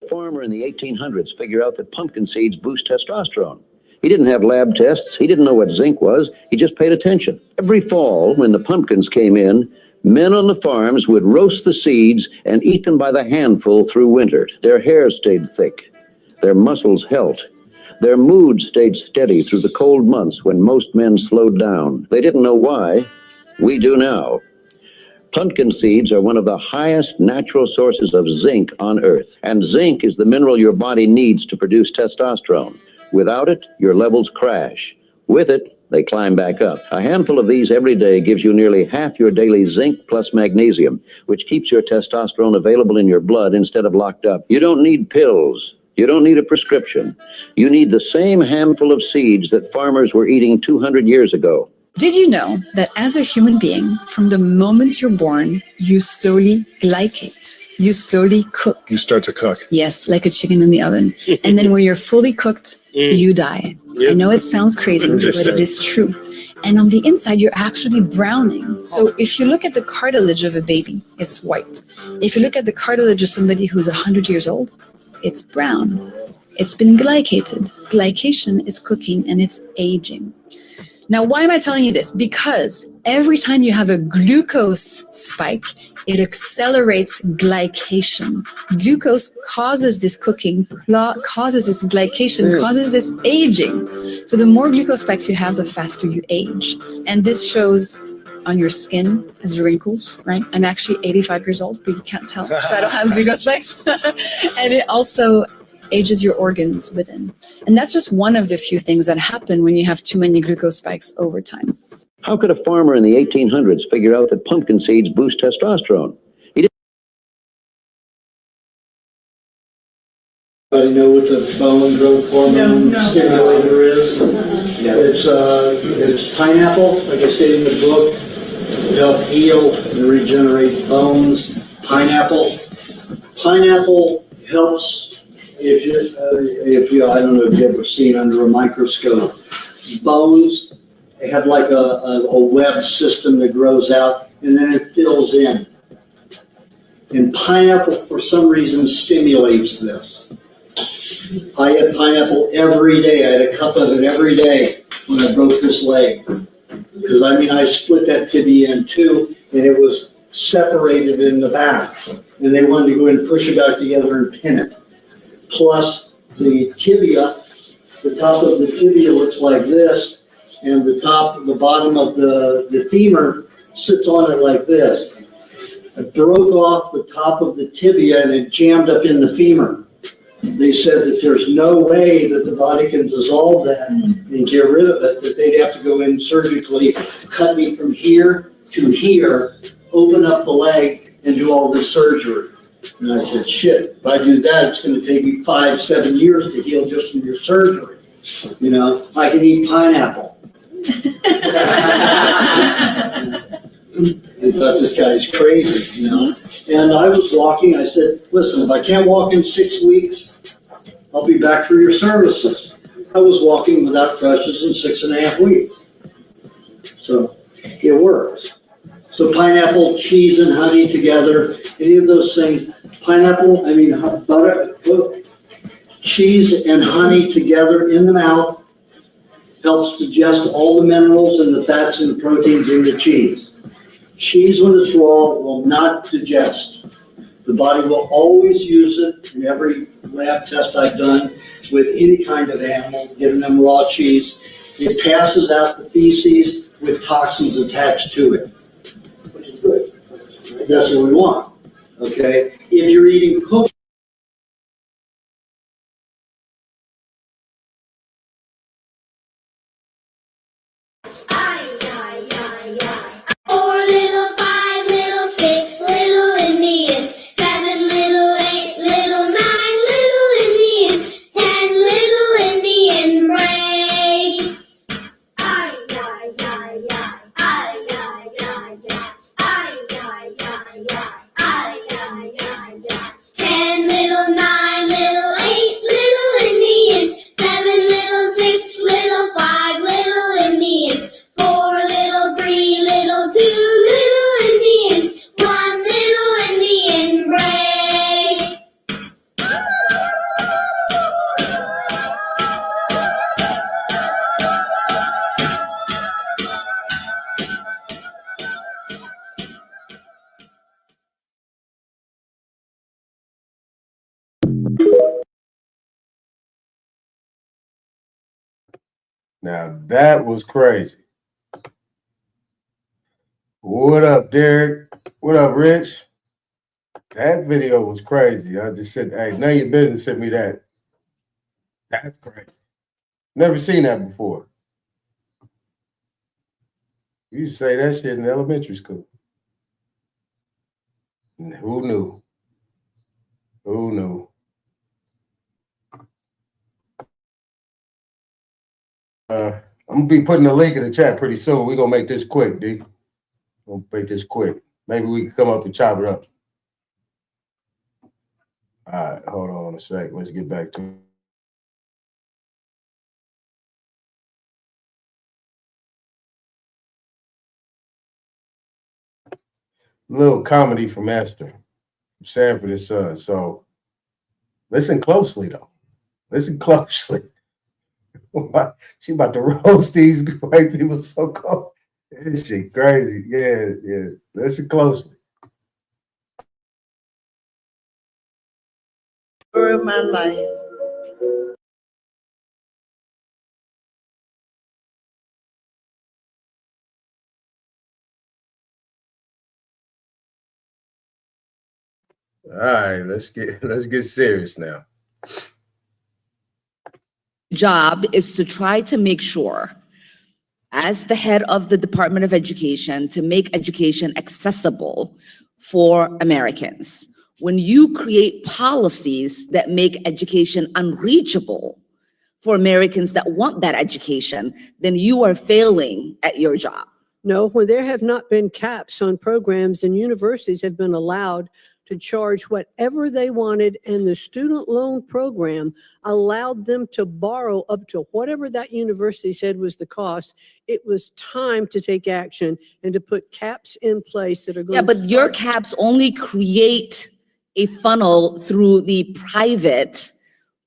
farmer in the 1800s figure out that pumpkin seeds boost testosterone? He didn't have lab tests. He didn't know what zinc was. He just paid attention. Every fall, when the pumpkins came in, men on the farms would roast the seeds and eat them by the handful through winter. Their hair stayed thick. Their muscles held. Their mood stayed steady through the cold months when most men slowed down. They didn't know why. We do now. Pumpkin seeds are one of the highest natural sources of zinc on Earth. And zinc is the mineral your body needs to produce testosterone. Without it, your levels crash. With it, they climb back up. A handful of these every day gives you nearly half your daily zinc plus magnesium, which keeps your testosterone available in your blood instead of locked up. You don't need pills. You don't need a prescription. You need the same handful of seeds that farmers were eating 200 years ago. Did you know that as a human being, from the moment you're born, you slowly glycate? You slowly cook. You start to cook. Yes, like a chicken in the oven. And then when you're fully cooked, you die. I know it sounds crazy, but it is true. And on the inside, you're actually browning. So if you look at the cartilage of a baby, it's white. If you look at the cartilage of somebody who's 100 years old, it's brown. It's been glycated. Glycation is cooking and it's aging. Now, why am I telling you this? Because every time you have a glucose spike, it accelerates glycation. Glucose causes this cooking, causes this glycation, causes this aging. So the more glucose spikes you have, the faster you age. And this shows on your skin as wrinkles, right? I'm actually 85 years old, but you can't tell because I don't have glucose spikes. And it also ages your organs within. And that's just one of the few things that happen when you have too many glucose spikes over time. How could a farmer in the 1800s figure out that pumpkin seeds boost testosterone? Anybody know what the bone growth hormone stimulator is? It's pineapple, like I said in the book, to help heal and regenerate bones. Pineapple helps. If you, I don't know if you've ever seen under a microscope, bones, they have like a web system that grows out and then it fills in. And pineapple, for some reason, stimulates this. I had pineapple every day. I had a cup of it every day when I broke this leg. Because I split that tibia in two and it was separated in the back. And they wanted to go in and push it back together and pin it. Plus the tibia, the top of the tibia looks like this, and the bottom of the femur sits on it like this. I broke off the top of the tibia and it jammed up in the femur. They said that there's no way that the body can dissolve that and get rid of it, that they'd have to go in surgically, cut me from here to here, open up the leg, and do all this surgery. And I said, shit, if I do that, it's going to take me 5-7 years to heal just from your surgery. You know, I can eat pineapple. I thought this guy's crazy, you know. And I was walking, I said, listen, if I can't walk in 6 weeks, I'll be back for your services. I was walking without crutches in 6.5 weeks. So it works. So pineapple, cheese, and honey together, any of those things. Pineapple, butter, cheese and honey together in the mouth helps digest all the minerals and the fats and the proteins in the cheese. Cheese, when it's raw, will not digest. The body will always use it in every lab test I've done with any kind of animal, giving them raw cheese. It passes out the feces with toxins attached to it, which is good. That's what we want. Okay, if you're eating cooked, Ten Now that was crazy. What up, Derek? What up, Rich? That video was crazy. I just said, hey, none of your business sent me that. That's crazy. Never seen that before. You used to say that shit in elementary school. Who knew? Who knew? I'm gonna be putting a link in the chat pretty soon. We're gonna make this quick, D. We'll make this quick. Maybe we can come up and chop it up. All right, hold on a sec. Let's get back to it. Little comedy from Esther, from Sanford and Son. So listen closely, though. Listen closely. She about to roast these white people so cold. This shit crazy. Yeah. Listen closely. For my life. All right, let's get serious now. Job is to try to make sure, as the head of the Department of Education, to make education accessible for Americans. When you create policies that make education unreachable for Americans that want that education, then you are failing at your job. No, when there have not been caps on programs and universities have been allowed to charge whatever they wanted, and the student loan program allowed them to borrow up to whatever that university said was the cost, it was time to take action and to put caps in place that are going to. Yeah, but your caps only create a funnel through the private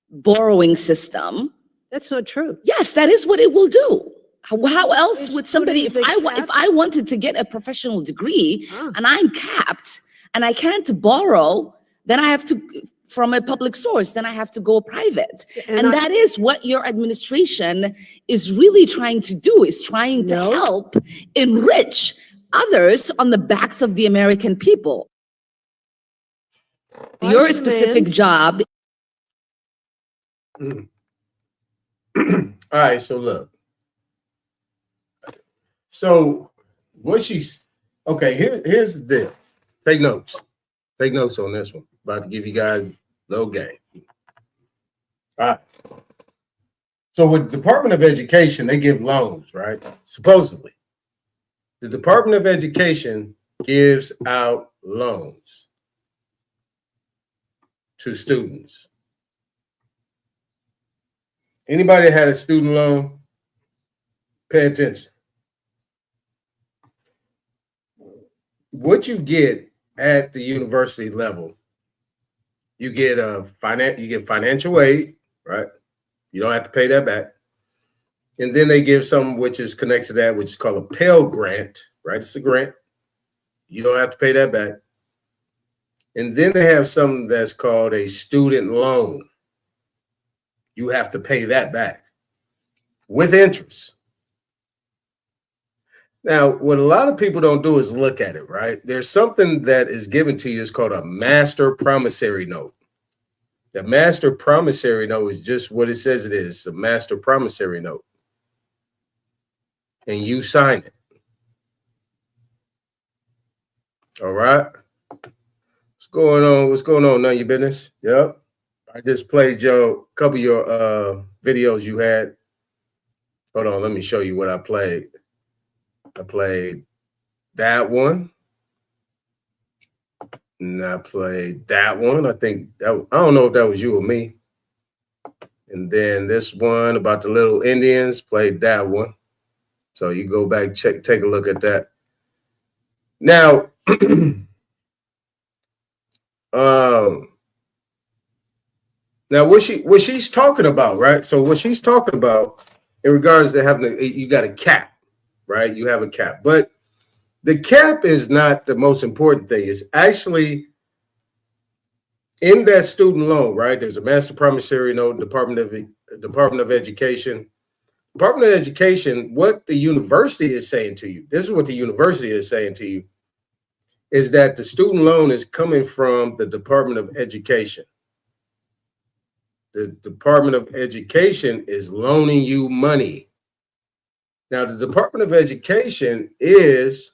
borrowing system. That's not true. Yes, that is what it will do. How else would somebody, if putting I wanted to get a professional degree and I'm capped and I can't borrow, then I have to, from a public source, then I have to go private. And that is what your administration is really trying to do, is trying to help enrich others on the backs of the American people. Your specific job. All right, so look. So what she's, okay, here's the deal. Take notes. Take notes on this one. About to give you guys a little game. All right. So with the Department of Education, they give loans, right? Supposedly. The Department of Education gives out loans to students. Anybody that had a student loan, pay attention. What you get at the university level, you get financial aid, right? You don't have to pay that back. And then they give something which is connected to that, which is called a Pell Grant, right? It's a grant. You don't have to pay that back. And then they have something that's called a student loan. You have to pay that back with interest. Now, what a lot of people don't do is look at it, right? There's something that is given to you. It's called a master promissory note. The master promissory note is just what it says it is, a master promissory note. And you sign it. All right. What's going on? What's going on? None of your business? Yep. I just played a couple of your videos you had. Hold on, let me show you what I played. I played that one. And I played that one. I think that, I don't know if that was you or me. And then this one about the little Indians, played that one. So you go back, take a look at that. Now, now what she's talking about, right? So what she's talking about in regards to having you got a cap, right? You have a cap, but the cap is not the most important thing. It's actually in that student loan, right? There's a master promissory note, Department of Education. Department of Education, what the university is saying to you, this is what the university is saying to you, is that the student loan is coming from the Department of Education. The Department of Education is loaning you money. Now, the Department of Education is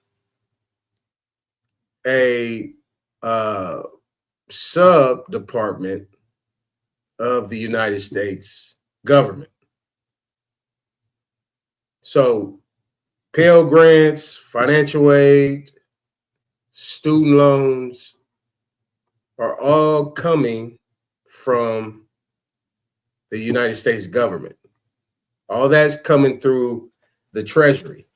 a sub-department of the United States government. So Pell Grants, financial aid, student loans are all coming from the United States government. All that's coming through the Treasury,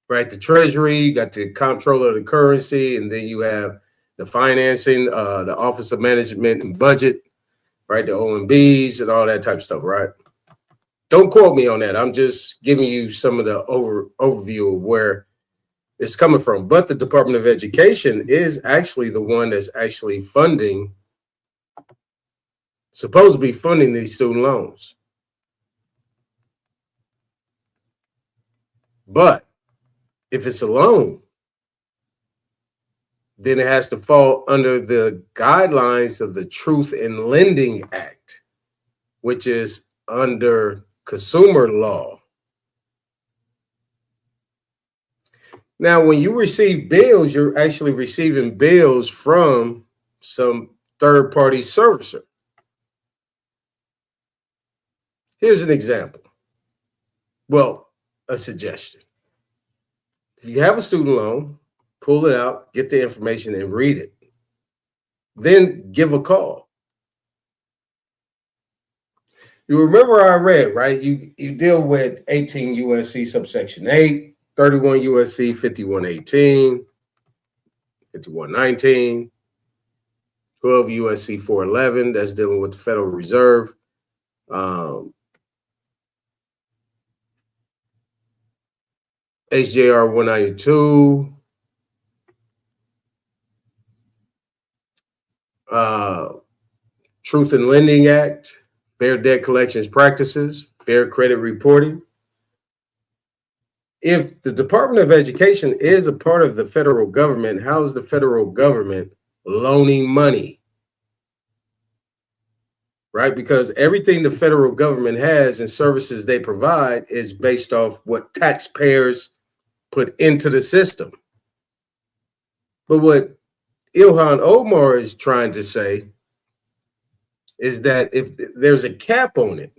right? The Treasury, you got the comptroller of the currency, and then you have the financing, the Office of Management and Budget, right? The OMBs and all that type of stuff, right? Don't quote me on that. I'm just giving you some of the overview of where it's coming from. But the Department of Education is actually the one that's actually funding, supposed to be funding these student loans. But if it's a loan, then it has to fall under the guidelines of the Truth in Lending Act, which is under consumer law. Now, when you receive bills, you're actually receiving bills from some third-party servicer. Here's an example. Well, a suggestion. If you have a student loan, pull it out, get the information, and read it. Then give a call. You remember I read, right? You deal with 18 USC subsection 8, 31 USC 5118, 5119, 12 USC 411, that's dealing with the Federal Reserve. HJR 192, Truth in Lending Act, Fair Debt Collections Practices, Fair Credit Reporting. If the Department of Education is a part of the federal government, how is the federal government loaning money? Right? Because everything the federal government has and services they provide is based off what taxpayers put into the system. But what Ilhan Omar is trying to say is that if there's a cap on it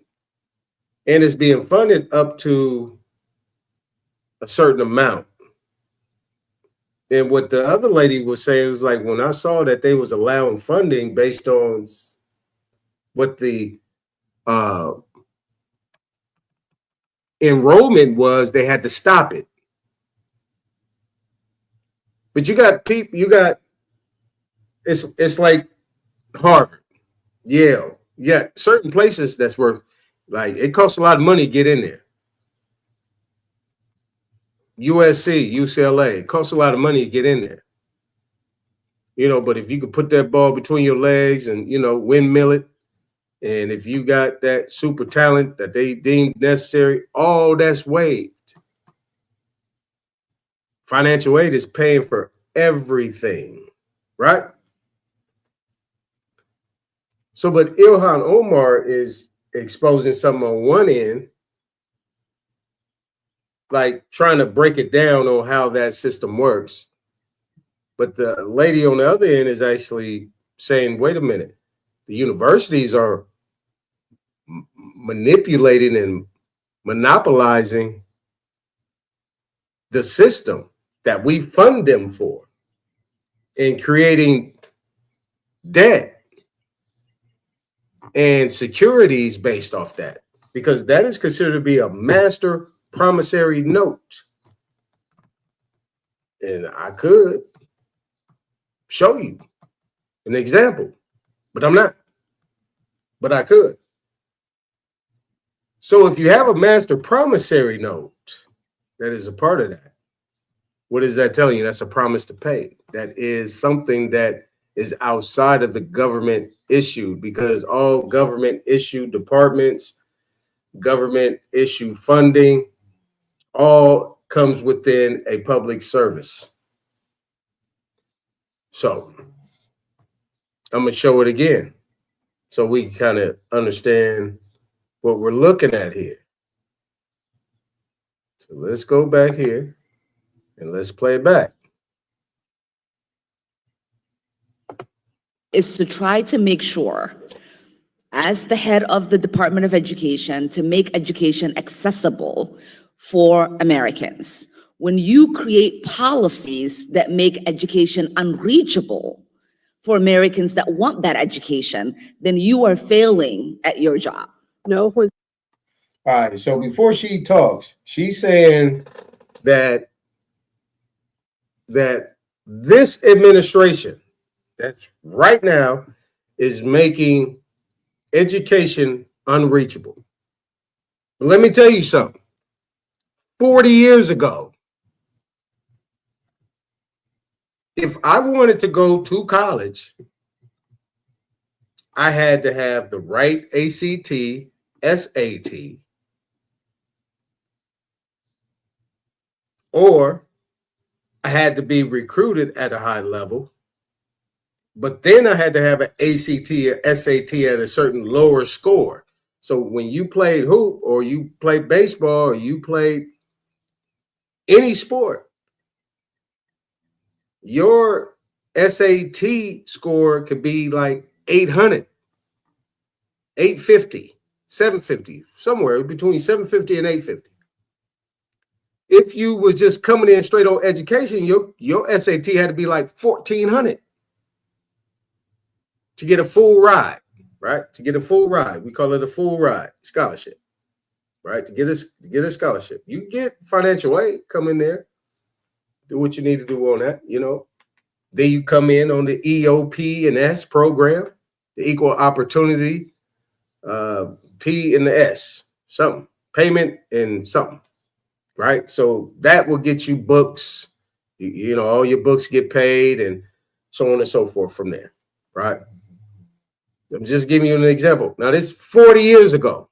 and it's being funded up to a certain amount, and what the other lady was saying was like, when I saw that they was allowing funding based on what the enrollment was, they had to stop it. But you got people, it's like Harvard, Yale. Yeah, certain places that's worth, like, it costs a lot of money to get in there. USC, UCLA, it costs a lot of money to get in there. You know, but if you could put that ball between your legs and, you know, windmill it, and if you got that super talent that they deemed necessary, all that's waived. Financial aid is paying for everything, right? So, but Ilhan Omar is exposing something on one end, like trying to break it down on how that system works. But the lady on the other end is actually saying, wait a minute, the universities are manipulating and monopolizing the system that we fund them for and creating debt and securities based off that, because that is considered to be a master promissory note. And I could show you an example, but I'm not. But I could. So if you have a master promissory note that is a part of that, what is that telling you? That's a promise to pay. That is something that is outside of the government issued, because all government issued departments, government issue funding, all comes within a public service. So I'm going to show it again so we can kind of understand what we're looking at here. So let's go back here and let's play it back. Is to try to make sure, as the head of the Department of Education, to make education accessible for Americans. When you create policies that make education unreachable for Americans that want that education, then you are failing at your job. No, when All right, so before she talks, she's saying that this administration that's right now is making education unreachable. But let me tell you something. 40 years ago, if I wanted to go to college, I had to have the right ACT, SAT, or I had to be recruited at a high level, but then I had to have an ACT or SAT at a certain lower score. So when you played hoop or you played baseball or you played any sport, your SAT score could be like 800, 850, 750, somewhere between 750 and 850. If you was just coming in straight on education, your SAT had to be like 1,400 to get a full ride, right? To get a full ride. We call it a full ride scholarship, right? To get a scholarship. You get financial aid, come in there, do what you need to do on that, you know. Then you come in on the EOP and S program, the equal opportunity, P and the S, something, payment and something, right? So that will get you books, you know, all your books get paid and so on and so forth from there, right? I'm just giving you an example. Now, this is 40 years ago.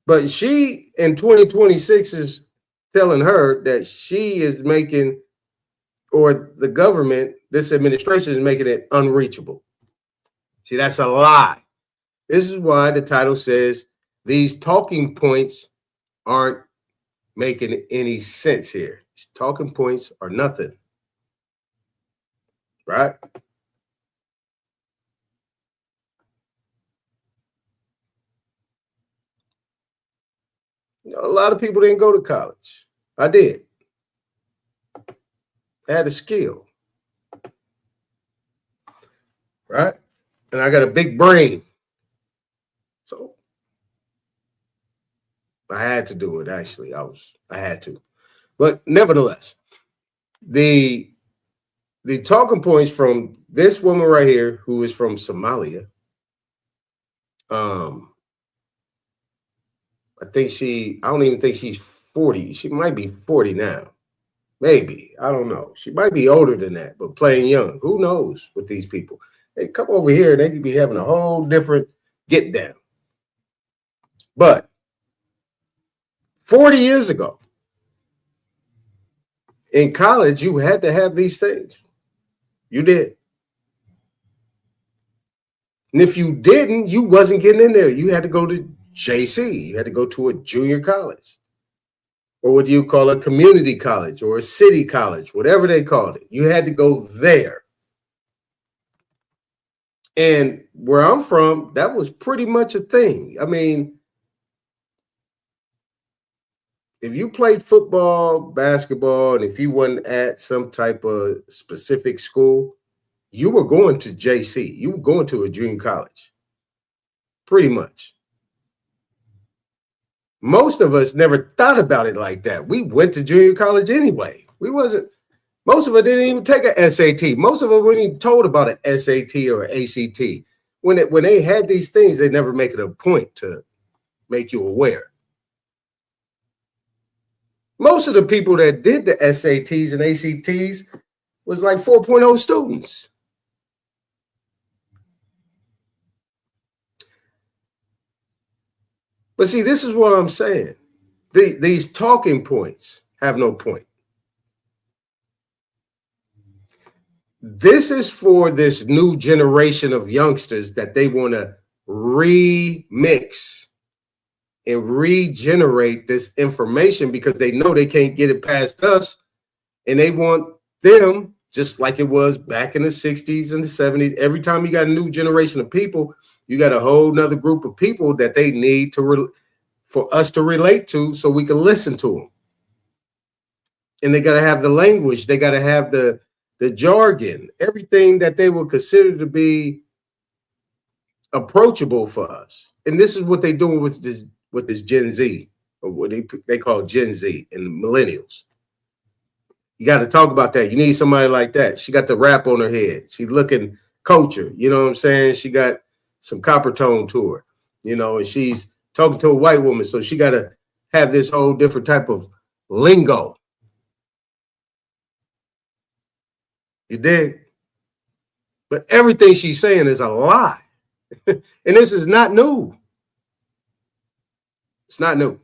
But she, in 2026, is telling her that she is making, or the government, this administration is making it unreachable. See, that's a lie. This is why the title says these talking points aren't making any sense here. These talking points are nothing, right? You know, a lot of people didn't go to college. I did. I had a skill, right? And I got a big brain. So I had to do it, actually. I had to. But nevertheless, the talking points from this woman right here, who is from Somalia, I don't even think she's 40. She might be 40 now. Maybe. I don't know. She might be older than that, but playing young. Who knows with these people? They come over here and they could be having a whole different get down. But 40 years ago, in college, you had to have these things. You did. And if you didn't, you wasn't getting in there. You had to go to JC. You had to go to a junior college. Or what do you call a community college or a city college, whatever they called it. You had to go there. And where I'm from, that was pretty much a thing. I mean, if you played football, basketball, and if you weren't at some type of specific school, you were going to JC. You were going to a junior college. Pretty much. Most of us never thought about it like that. We went to junior college anyway. Most of us didn't even take an SAT. Most of us weren't even told about an SAT or an ACT. When they had these things, they never make it a point to make you aware. Most of the people that did the SATs and ACTs was like 4.0 students. But see, this is what I'm saying. These talking points have no point. This is for this new generation of youngsters that they want to remix and regenerate this information because they know they can't get it past us. And they want them, just like it was back in the 60s and the 70s. Every time you got a new generation of people, you got a whole nother group of people that they need for us to relate to so we can listen to them. And they got to have the language. They got to have the jargon, everything that they would consider to be approachable for us. And this is what they're doing with this Gen Z, or what they call Gen Z and millennials. You got to talk about that. You need somebody like that. She got the rap on her head. She looking culture. You know what I'm saying? She got some copper tone to her, you know, and she's talking to a white woman. So she got to have this whole different type of lingo. You dig? But everything she's saying is a lie. And this is not new. It's not new.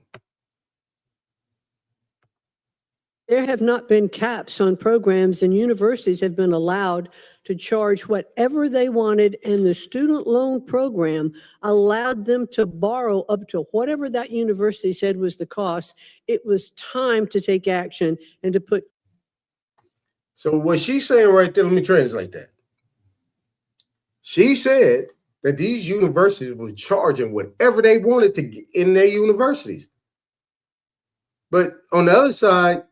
There have not been caps on programs, and universities have been allowed to charge whatever they wanted, and the student loan program allowed them to borrow up to whatever that university said was the cost. It was time to take action and to put. So what she's saying right there, let me translate that. She said that these universities were charging whatever they wanted to get in their universities. But on the other side,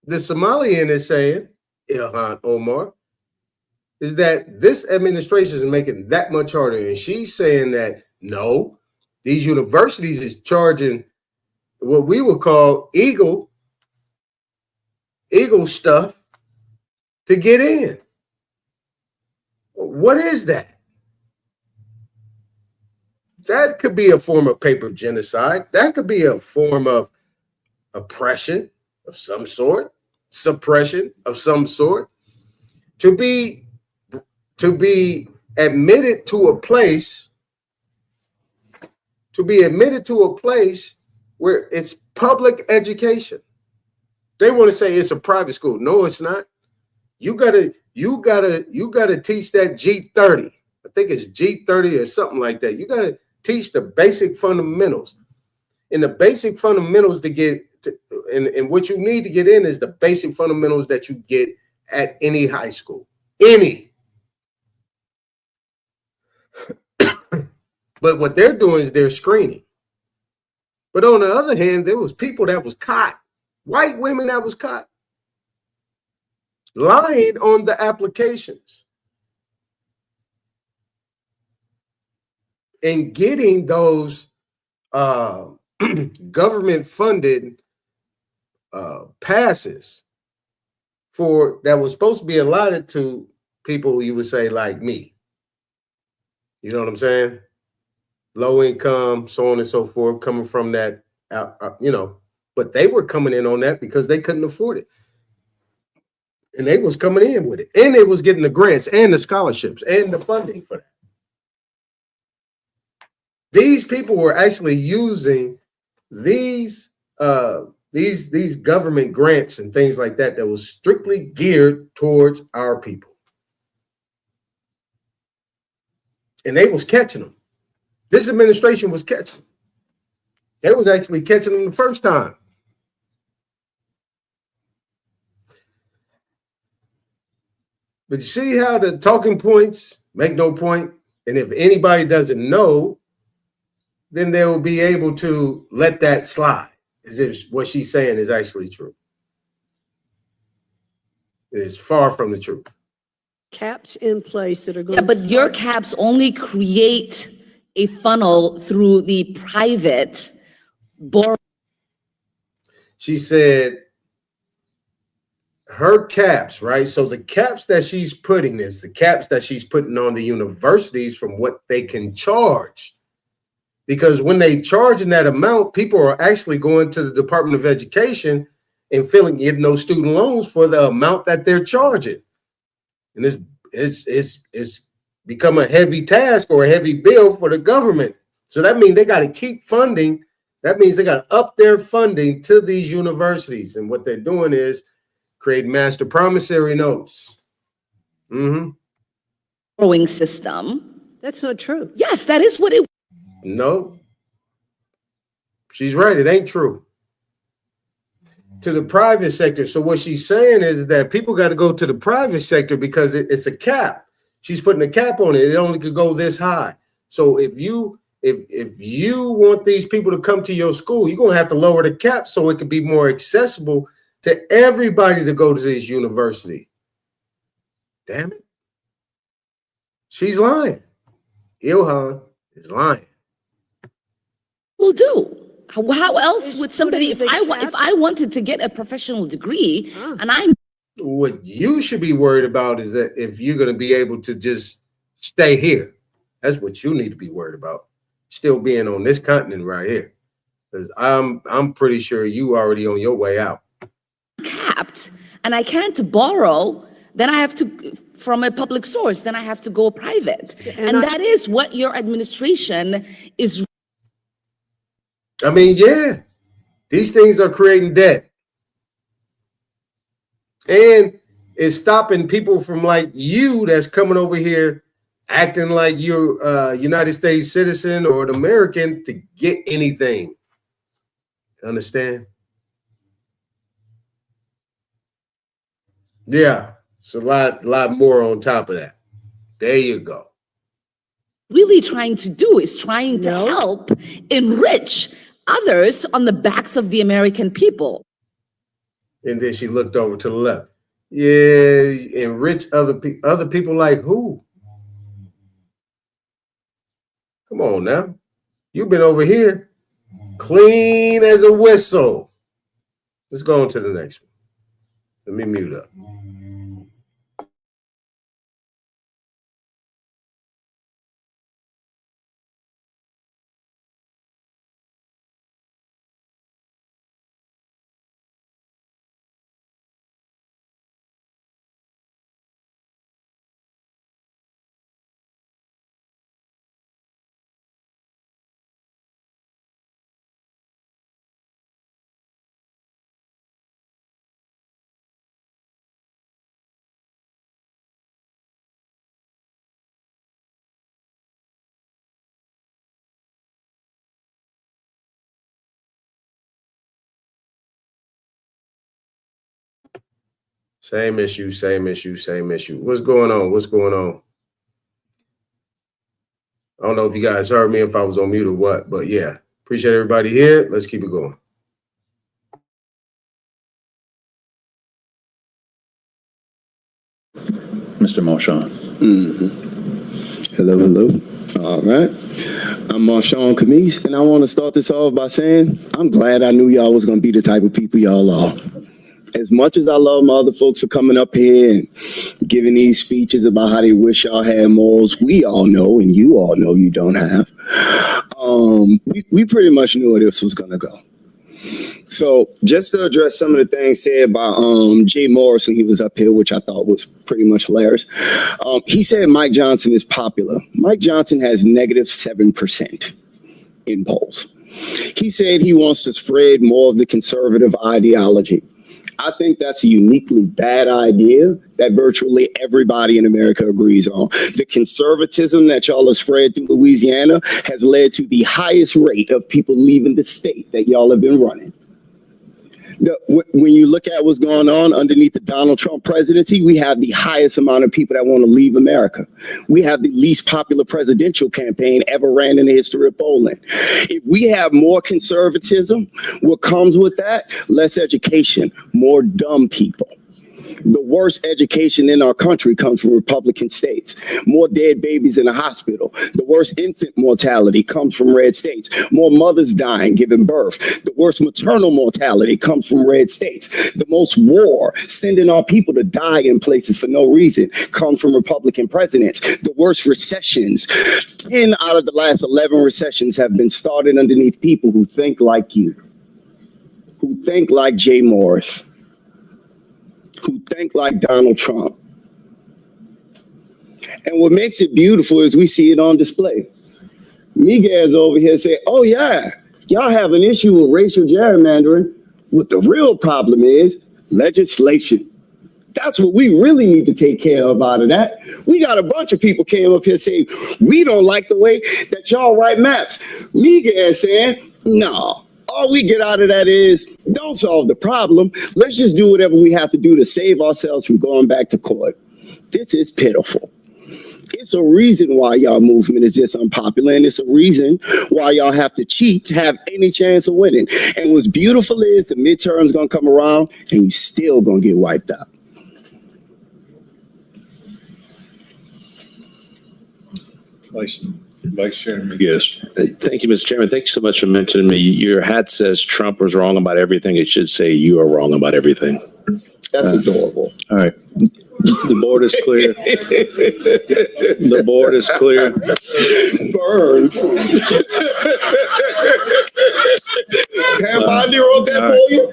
the Somalian is saying, Ilhan Omar, is that this administration is making that much harder. And she's saying that, no, these universities is charging what we would call eagle stuff to get in. What is that? That could be a form of paper genocide. That could be a form of oppression of some sort, suppression of some sort. To be admitted to a place, where it's public education. They want to say it's a private school. No, it's not. You gotta teach that G30. I think it's G30 or something like that. You gotta teach the basic fundamentals. And the basic fundamentals to get to, and what you need to get in is the basic fundamentals that you get at any high school. Any. But what they're doing is they're screening. But on the other hand, there was people that was caught, white women that was caught lying on the applications and getting those government funded passes for that was supposed to be allotted to people you would say like me. You know what I'm saying? Low income, so on and so forth, coming from that, but they were coming in on that because they couldn't afford it. And they was coming in with it. And they was getting the grants and the scholarships and the funding for that. These people were actually using these government grants and things like that was strictly geared towards our people. And they was catching them. This administration was catching them. They was actually catching them the first time. But you see how the talking points make no point? And if anybody doesn't know, then they will be able to let that slide as if what she's saying is actually true. It is far from the truth. Caps in place that are going Yeah, but your caps only create a funnel through the private borrow. She said her caps, right? So the caps that she's putting is the caps that she's putting on the universities from what they can charge. Because when they charge in that amount, people are actually going to the Department of Education and getting those student loans for the amount that they're charging. And it's become a heavy task or a heavy bill for the government So that means they got to keep funding. That means they got to up their funding to these universities. And what they're doing is creating master promissory notes. Borrowing system. That's not true. Yes, that is what it. No, she's right. It ain't true. To the private sector. So what she's saying is that people got to go to the private sector because it's a cap. She's putting a cap on it. It only could go this high. So if you want these people to come to your school, you're going to have to lower the cap so it could be more accessible to everybody to go to this university. Damn it. She's lying. Ilhan is lying. Will do. How else would somebody, if I wanted to get a professional degree and I'm. What you should be worried about is that if you're going to be able to just stay here, that's what you need to be worried about. Still being on this continent right here. Because I'm pretty sure you already on your way out. Capped and I can't borrow, then I have to, from a public source, then I have to go private. And that is what your administration is. I mean, yeah, these things are creating debt. And it's stopping people from like you that's coming over here acting like you're a United States citizen or an American to get anything. Understand? Yeah, it's a lot more on top of that. There you go. Really trying to do is trying to help enrich others on the backs of the American people. And then she looked over to the left. Yeah, enrich other people like who? Come on now. You've been over here clean as a whistle. Let's go on to the next one. Let me mute up. Same issue. What's going on? I don't know if you guys heard me, if I was on mute or what, but yeah, appreciate everybody here. Let's keep it going. Mr. Marshawn. Hello. All right. I'm Marshawn Kamis, and I want to start this off by saying I'm glad I knew y'all was going to be the type of people y'all are. As much as I love my other folks for coming up here and giving these speeches about how they wish y'all had morals, we all know, and you all know you don't have. We pretty much knew where this was going to go. So just to address some of the things said by Jay Morris when he was up here, which I thought was pretty much hilarious. He said Mike Johnson is popular. Mike Johnson has -7% in polls. He said he wants to spread more of the conservative ideology. I think that's a uniquely bad idea that virtually everybody in America agrees on. The conservatism that y'all have spread through Louisiana has led to the highest rate of people leaving the state that y'all have been running. When you look at what's going on underneath the Donald Trump presidency, we have the highest amount of people that want to leave America. We have the least popular presidential campaign ever ran in the history of polling. If we have more conservatism, what comes with that? Less education, more dumb people. The worst education in our country comes from Republican states. More dead babies in the hospital. The worst infant mortality comes from red states. More mothers dying giving birth. The worst maternal mortality comes from red states. The most war, sending our people to die in places for no reason, comes from Republican presidents. The worst recessions, 10 out of the last 11 recessions have been started underneath people who think like you, who think like Jay Morris, who think like Donald Trump. And what makes it beautiful is we see it on display. Miguel's over here saying, oh yeah, y'all have an issue with racial gerrymandering. What the real problem is legislation. That's what we really need to take care of out of that. We got a bunch of people came up here saying, we don't like the way that y'all write maps. Miguel saying, no, all we get out of that is don't solve the problem. Let's just do whatever we have to do to save ourselves from going back to court. This is pitiful. It's a reason why y'all movement is this unpopular, and it's a reason why y'all have to cheat to have any chance of winning. And what's beautiful is the midterms gonna come around and you still gonna get wiped out. Vice Chairman. Yes. Thank you, Mr. Chairman. Thank you so much for mentioning me. Your hat says Trump was wrong about everything. It should say you are wrong about everything. That's adorable. All right. The board is clear. The board is clear. Burn. Pam Bondi wrote that for you?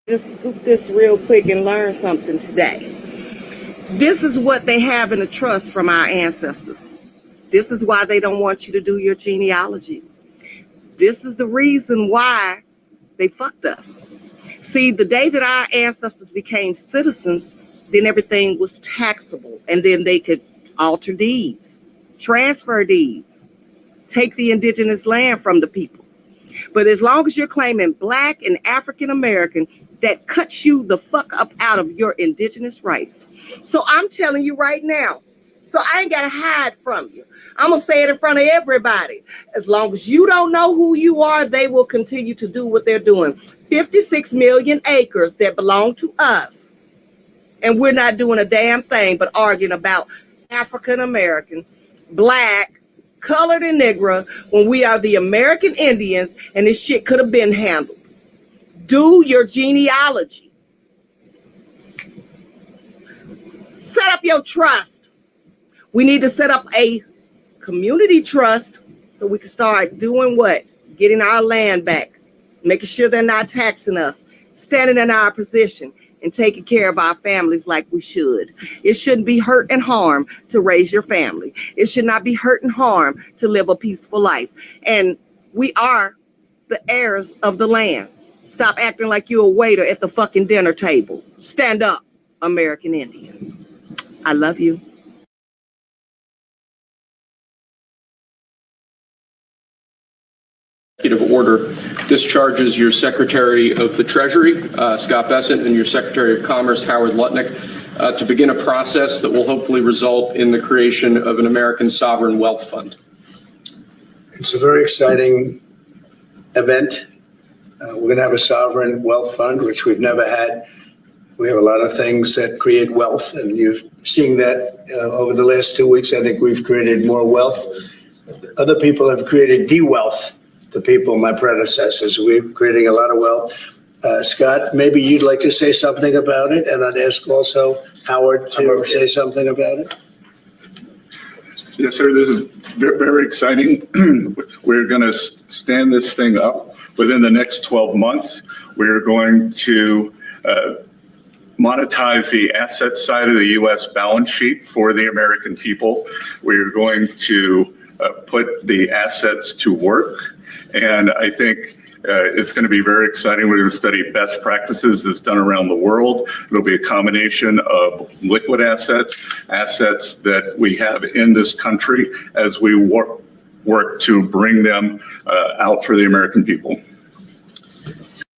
Just scoop this real quick and learn something today. This is what they have in the trust from our ancestors. This is why they don't want you to do your genealogy. This is the reason why they fucked us. See, the day that our ancestors became citizens, then everything was taxable, and then they could alter deeds, transfer deeds, take the indigenous land from the people. But as long as you're claiming Black and African American, that cuts you the fuck up out of your indigenous rights. So I'm telling you right now, so I ain't got to hide from you. I'm going to say it in front of everybody. As long as you don't know who you are, they will continue to do what they're doing. 56 million acres that belong to us. And we're not doing a damn thing but arguing about African American, Black, colored, and Negro when we are the American Indians, and this shit could have been handled. Do your genealogy. Set up your trust. We need to set up a community trust so we can start doing what? Getting our land back, making sure they're not taxing us, standing in our position, and taking care of our families like we should. It shouldn't be hurt and harm to raise your family. It should not be hurt and harm to live a peaceful life. And we are the heirs of the land. Stop acting like you're a waiter at the fucking dinner table. Stand up, American Indians. I love you. Executive order discharges your Secretary of the Treasury, Scott Bessent, and your Secretary of Commerce, Howard Lutnick, to begin a process that will hopefully result in the creation of an American Sovereign Wealth Fund. It's a very exciting event. We're going to have a sovereign wealth fund, which we've never had. We have a lot of things that create wealth, and you're seeing that over the last 2 weeks. I think we've created more wealth. Other people have created de-wealth. The people, my predecessors, we're creating a lot of wealth. Scott, maybe you'd like to say something about it, and I'd ask also Howard to say something about it. Yes, sir. This is very exciting. We're going to stand this thing up within the next 12 months. We're going to monetize the asset side of the U.S. balance sheet for the American people. We're going to put the assets to work. And I think it's going to be very exciting. We're going to study best practices that's done around the world. It'll be a combination of liquid assets, assets that we have in this country as we work to bring them out for the American people.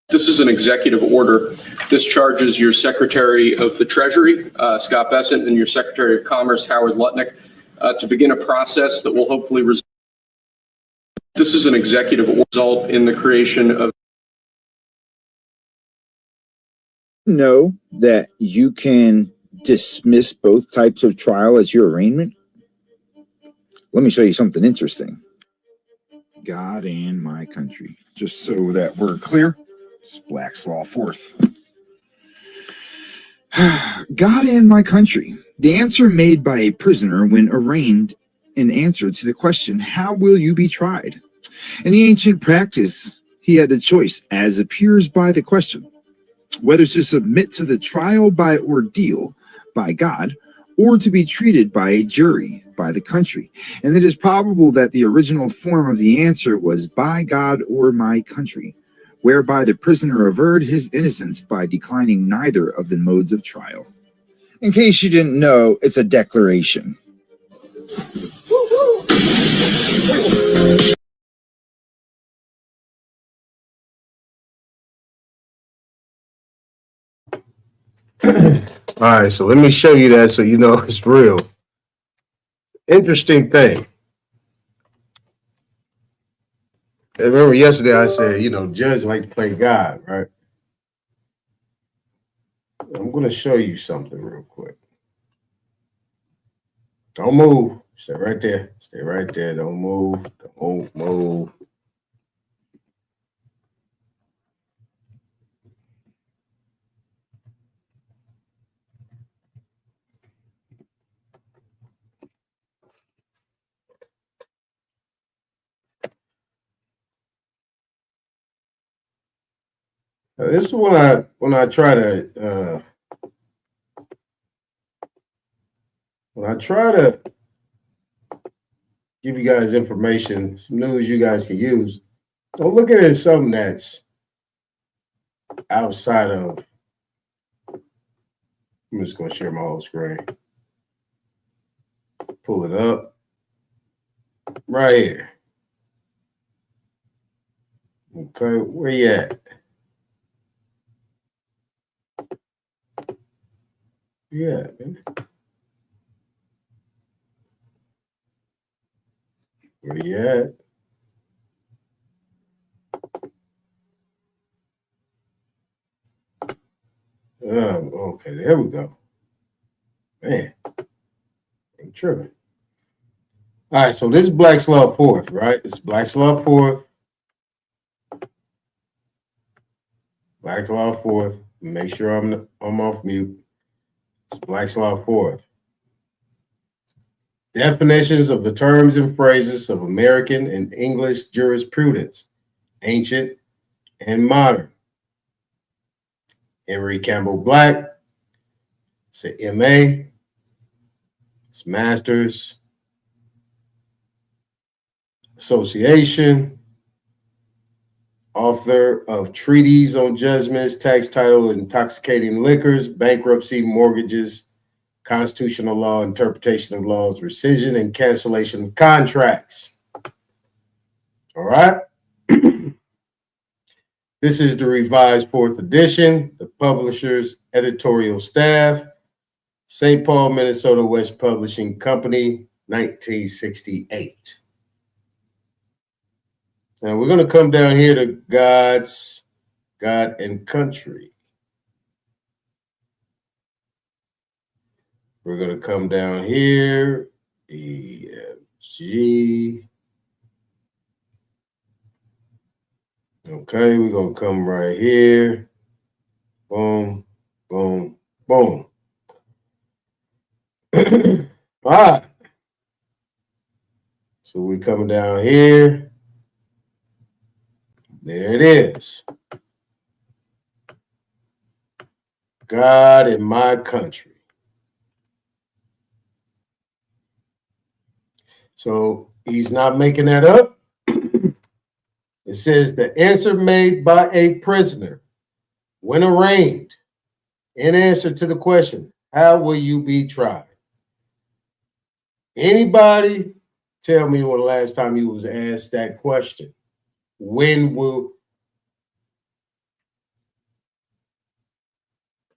This is an executive order. Discharges your Secretary of the Treasury, Scott Bessent, and your Secretary of Commerce, Howard Lutnick, to begin a process that will hopefully result. This is an executive result in the creation of. Know that you can dismiss both types of trial as your arraignment? Let me show you something interesting. God and my country. Just so that we're clear, it's Black's Law Fourth. God and my country. The answer made by a prisoner when arraigned an answer to the question, how will you be tried? In the ancient practice, he had a choice, as appears by the question, whether to submit to the trial by ordeal by God or to be treated by a jury by the country. And it is probable that the original form of the answer was by God or my country, whereby the prisoner averred his innocence by declining neither of the modes of trial. In case you didn't know, it's a declaration. All right, so let me show you that so you know it's real. Interesting thing. I remember yesterday I said, judges like to play God, right? I'm going to show you something real quick. Don't move. Stay right there. Stay right there. Don't move. Don't move. This is when I try to give you guys information, some news you guys can use. Don't look at it as something that's outside of. I'm just going to share my whole screen. Pull it up right here. Okay, where you at? Yeah, man. Where you at? Okay, there we go. Man, I'm tripping. All right, so this is Black's Law 4th, right? It's Black's Law 4th. Black's Law 4th. Make sure I'm off mute. It's Black's Law 4th. Definitions of the terms and phrases of American and English jurisprudence, ancient and modern. Henry Campbell Black. It's an MA. It's Masters. Association. Author of treatises on judgments, tax title, intoxicating liquors, bankruptcy, mortgages, constitutional law, interpretation of laws, rescission, and cancellation of contracts. All right. This is the revised 4th edition, the publisher's editorial staff, St. Paul, Minnesota West Publishing Company, 1968. Now we're going to come down here to God and Country. We're going to come down here, E, F, G. Okay, we're going to come right here. Boom, boom, boom. All right. So we're coming down here. There it is. God in my country. So he's not making that up. It says the answer made by a prisoner when arraigned in answer to the question, how will you be tried? Anybody tell me when the last time you was asked that question?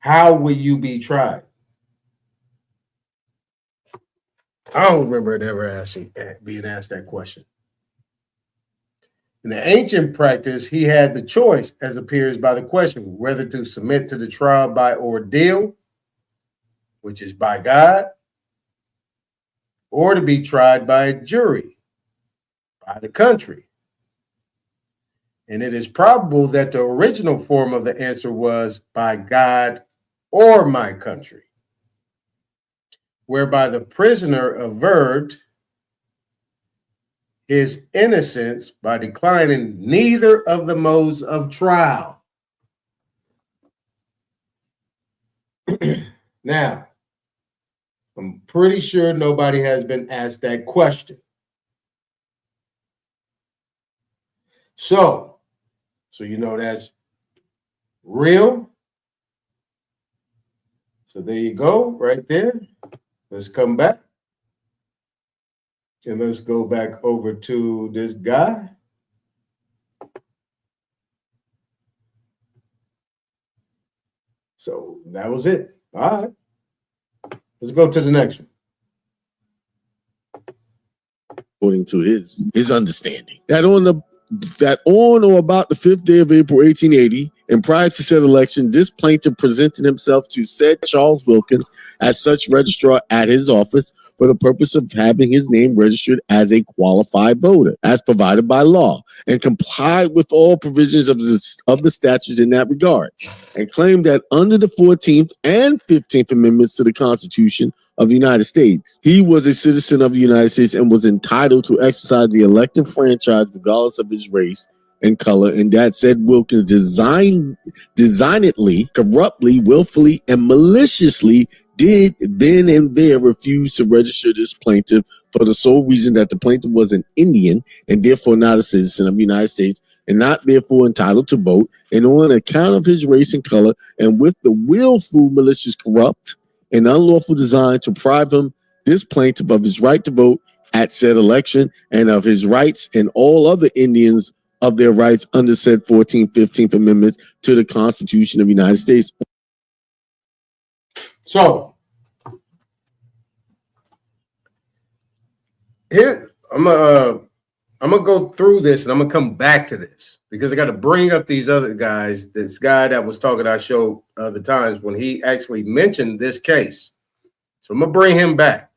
How will you be tried? I don't remember it ever being asked that question. In the ancient practice, he had the choice, as appears by the question, whether to submit to the trial by ordeal, which is by God, or to be tried by a jury, by the country. And it is probable that the original form of the answer was by God or my country, whereby the prisoner averred his innocence by declining neither of the modes of trial. Now, I'm pretty sure nobody has been asked that question. So you know that's real. So there you go, right there. Let's come back. And let's go back over to this guy. So that was it. All right. Let's go to the next one. According to his understanding, that on or about the 5th day of April, 1880, and prior to said election, this plaintiff presented himself to said Charles Wilkins as such registrar at his office for the purpose of having his name registered as a qualified voter, as provided by law, and complied with all provisions of the statutes in that regard, and claimed that under the 14th and 15th Amendments to the Constitution of the United States, he was a citizen of the United States and was entitled to exercise the elective franchise regardless of his race and color, and that said Wilkins designedly, corruptly, willfully, and maliciously did then and there refuse to register this plaintiff for the sole reason that the plaintiff was an Indian and therefore not a citizen of the United States and not therefore entitled to vote, and on account of his race and color, and with the willful, malicious, corrupt, and unlawful design to deprive him, this plaintiff, of his right to vote at said election and of his rights and all other Indians of their rights under said 14th, 15th Amendments to the Constitution of the United States. So here I'm gonna go through this and I'm gonna come back to this because I got to bring up these other guys. This guy that was talking our show other times when he actually mentioned this case. So I'm gonna bring him back.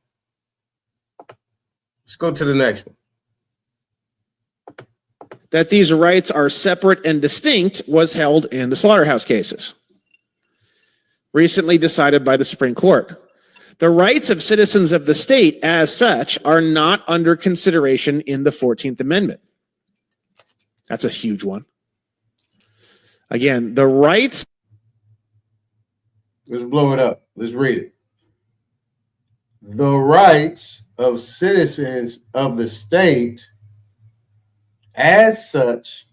Let's go to the next one. That these rights are separate and distinct was held in the slaughterhouse cases, recently decided by the Supreme Court. The rights of citizens of the state as such are not under consideration in the 14th Amendment. That's a huge one. Again, the rights. Let's blow it up. Let's read it. The rights of citizens of the state as such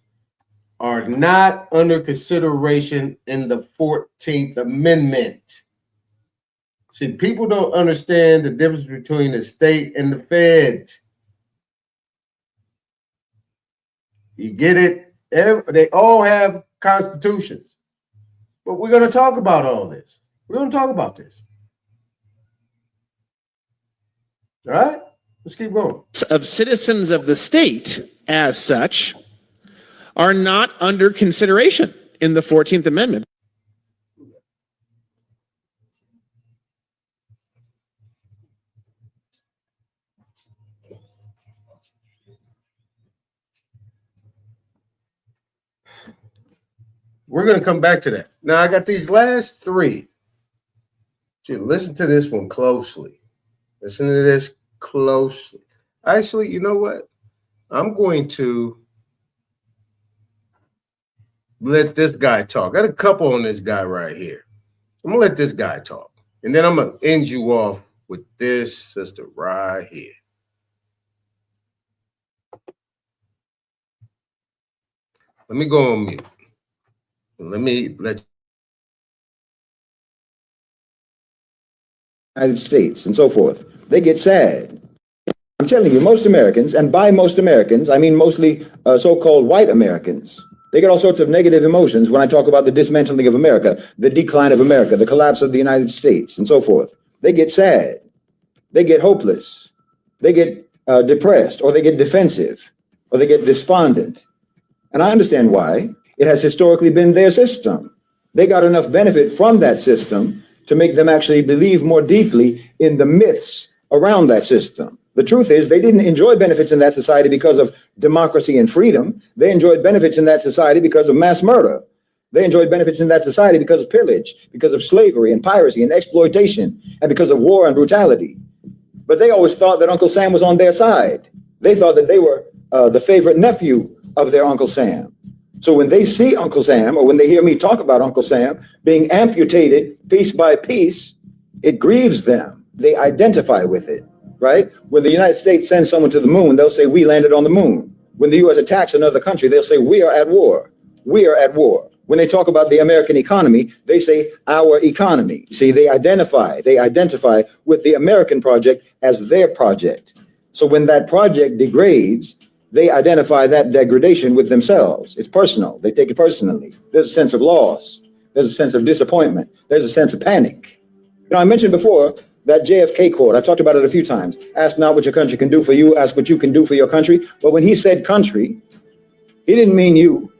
are not under consideration in the 14th Amendment. See, people don't understand the difference between the state and the Fed. You get it? They all have constitutions. But we're going to talk about all this. We're going to talk about this. All right? Let's keep going. Of citizens of the state as such are not under consideration in the 14th Amendment. We're going to come back to that. Now, I got these last three. Listen to this one closely. Listen to this closely. Actually, you know what? I'm going to let this guy talk. I got a couple on this guy right here. I'm going to let this guy talk. And then I'm going to end you off with this sister right here. Let me go on mute. Let United States and so forth. They get sad. I'm telling you, most Americans, and by most Americans, I mean mostly so-called white Americans, they get all sorts of negative emotions when I talk about the dismantling of America, the decline of America, the collapse of the United States, and so forth. They get sad. They get hopeless. They get depressed, or they get defensive, or they get despondent. And I understand why. It has historically been their system. They got enough benefit from that system to make them actually believe more deeply in the myths around that system. The truth is, they didn't enjoy benefits in that society because of democracy and freedom. They enjoyed benefits in that society because of mass murder. They enjoyed benefits in that society because of pillage, because of slavery and piracy and exploitation, and because of war and brutality. But they always thought that Uncle Sam was on their side. They thought that they were the favorite nephew of their Uncle Sam. So when they see Uncle Sam, or when they hear me talk about Uncle Sam being amputated piece by piece, it grieves them. They identify with it, right? When the United States sends someone to the moon, they'll say, we landed on the moon. When the U.S. attacks another country, they'll say, we are at war. We are at war. When they talk about the American economy, they say our economy. See, they identify with the American project as their project. So when that project degrades, they identify that degradation with themselves. It's personal. They take it personally. There's a sense of loss. There's a sense of disappointment. There's a sense of panic. You know, I mentioned before that JFK quote. I've talked about it a few times. Ask not what your country can do for you. Ask what you can do for your country. But when he said country, he didn't mean you.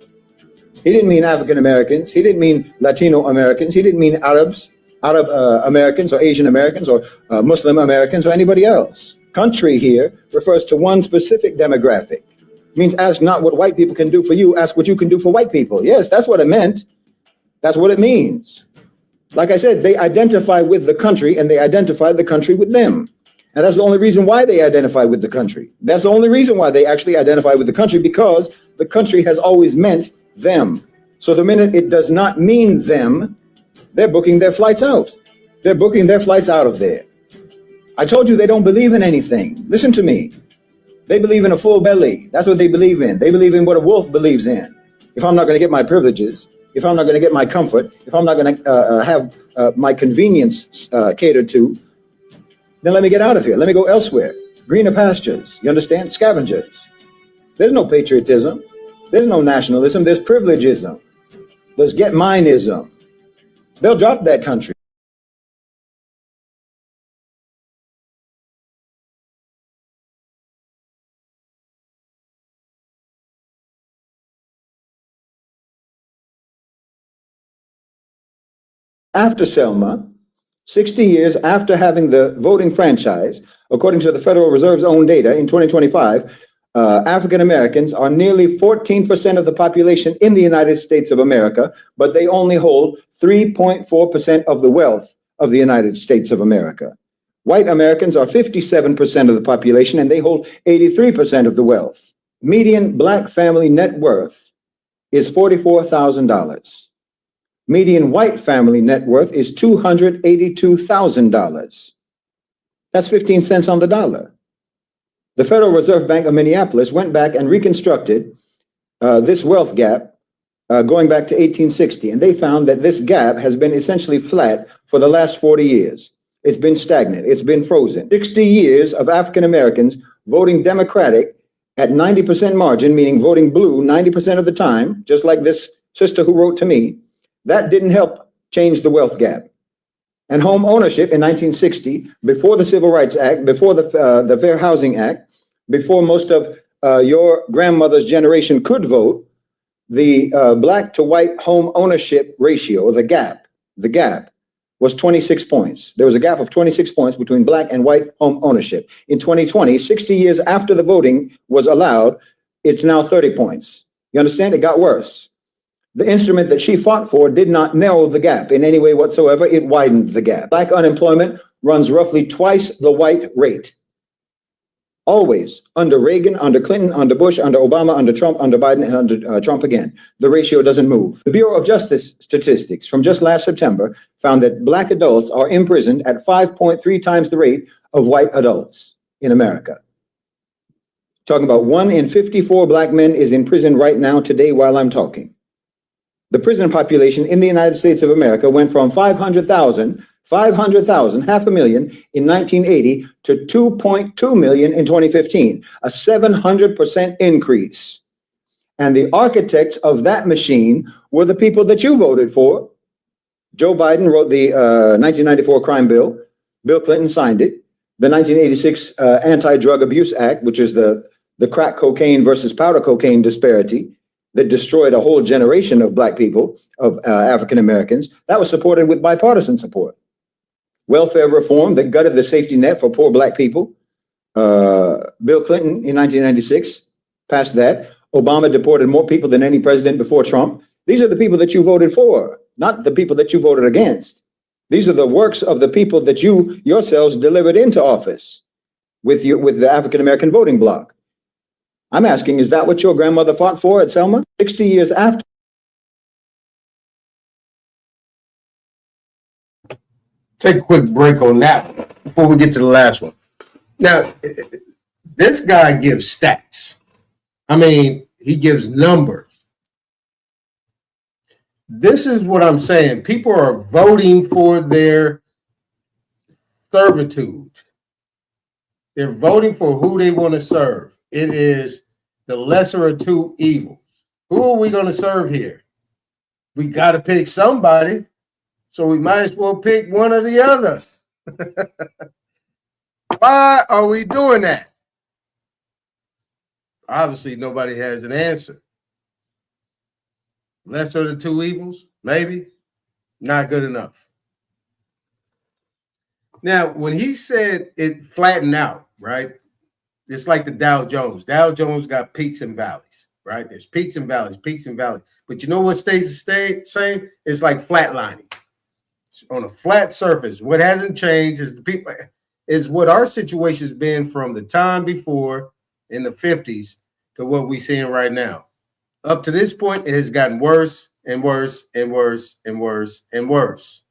He didn't mean African Americans. He didn't mean Latino Americans. He didn't mean Arab Americans or Asian Americans or Muslim Americans or anybody else. Country here refers to one specific demographic. It means ask not what white people can do for you. Ask what you can do for white people. Yes, that's what it meant. That's what it means. Like I said, they identify with the country and they identify the country with them. And that's the only reason why they identify with the country. That's the only reason why they actually identify with the country, because the country has always meant them. So the minute it does not mean them, they're booking their flights out. They're booking their flights out of there. I told you they don't believe in anything. Listen to me. They believe in a full belly. That's what they believe in. They believe in what a wolf believes in. If I'm not going to get my privileges, if I'm not going to get my comfort, if I'm not going to have my convenience catered to, then let me get out of here. Let me go elsewhere. Greener pastures. You understand? Scavengers. There's no patriotism. There's no nationalism. There's privilegism. There's get mineism. They'll drop that country. After Selma, 60 years after having the voting franchise, according to the Federal Reserve's own data in 2025, African Americans are nearly 14% of the population in the United States of America, but they only hold 3.4% of the wealth of the United States of America. White Americans are 57% of the population, and they hold 83% of the wealth. Median Black family net worth is $44,000. Median white family net worth is $282,000. That's 15 cents on the dollar. The Federal Reserve Bank of Minneapolis went back and reconstructed this wealth gap going back to 1860, and they found that this gap has been essentially flat for the last 40 years. It's been stagnant. It's been frozen. 60 years of African Americans voting Democratic at 90% margin, meaning voting blue 90% of the time, just like this sister who wrote to me. That didn't help change the wealth gap. And home ownership in 1960, before the Civil Rights Act, before the Fair Housing Act, before most of your grandmother's generation could vote, the Black to white home ownership ratio, the gap was 26 points. There was a gap of 26 points between Black and white home ownership. In 2020, 60 years after the voting was allowed, it's now 30 points. You understand? It got worse. The instrument that she fought for did not narrow the gap in any way whatsoever. It widened the gap. Black unemployment runs roughly twice the white rate. Always, under Reagan, under Clinton, under Bush, under Obama, under Trump, under Biden, and under Trump again. The ratio doesn't move. The Bureau of Justice statistics from just last September found that Black adults are imprisoned at 5.3 times the rate of white adults in America. Talking about 1 in 54 Black men is in prison right now today while I'm talking. The prison population in the United States of America went from 500,000, 500,000 in 1980 to 2.2 million in 2015, a 700% increase. And the architects of that machine were the people that you voted for. Joe Biden wrote the 1994 crime bill. Bill Clinton signed it. The 1986 Anti-Drug Abuse Act, which is the crack cocaine versus powder cocaine disparity that destroyed a whole generation of Black people, of African Americans, that was supported with bipartisan support. Welfare reform that gutted the safety net for poor Black people. Bill Clinton in 1996 passed that. Obama deported more people than any president before Trump. These are the people that you voted for, not the people that you voted against. These are the works of the people that you yourselves delivered into office with the African American voting bloc. I'm asking, is that what your grandmother fought for at Selma? 60 years after. Take a quick break on that one before we get to the last one. Now, this guy gives stats. I mean, he gives numbers. This is what I'm saying. People are voting for their servitude. They're voting for who they want to serve. It is the lesser of two evils. Who are we going to serve here? We got to pick somebody, so we might as well pick one or the other. Why are we doing that? Obviously, nobody has an answer. Lesser of the two evils? Maybe. Not good enough. Now, when he said it flattened out, right? It's like the Dow Jones. Dow Jones got peaks and valleys, right? There's peaks and valleys, peaks and valleys. But you know what stays the same? It's like flatlining. On a flat surface, what hasn't changed is what our situation's been from the time before in the 50s to what we're seeing right now. Up to this point, it has gotten worse and worse and worse and worse and worse.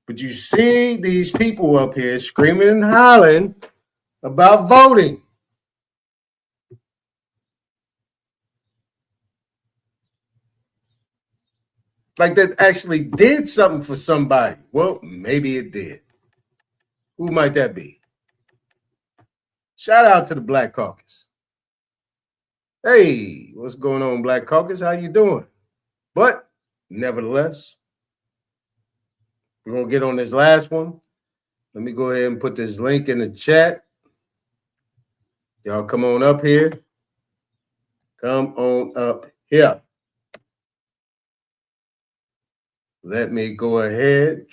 But you see these people up here screaming and hollering about voting. Like that actually did something for somebody. Well, maybe it did. Who might that be? Shout out to the Black Caucus. Hey, what's going on, Black Caucus? How you doing? But nevertheless, we're going to get on this last one. Let me go ahead and put this link in the chat. Y'all come on up here. Come on up here. Let me go ahead.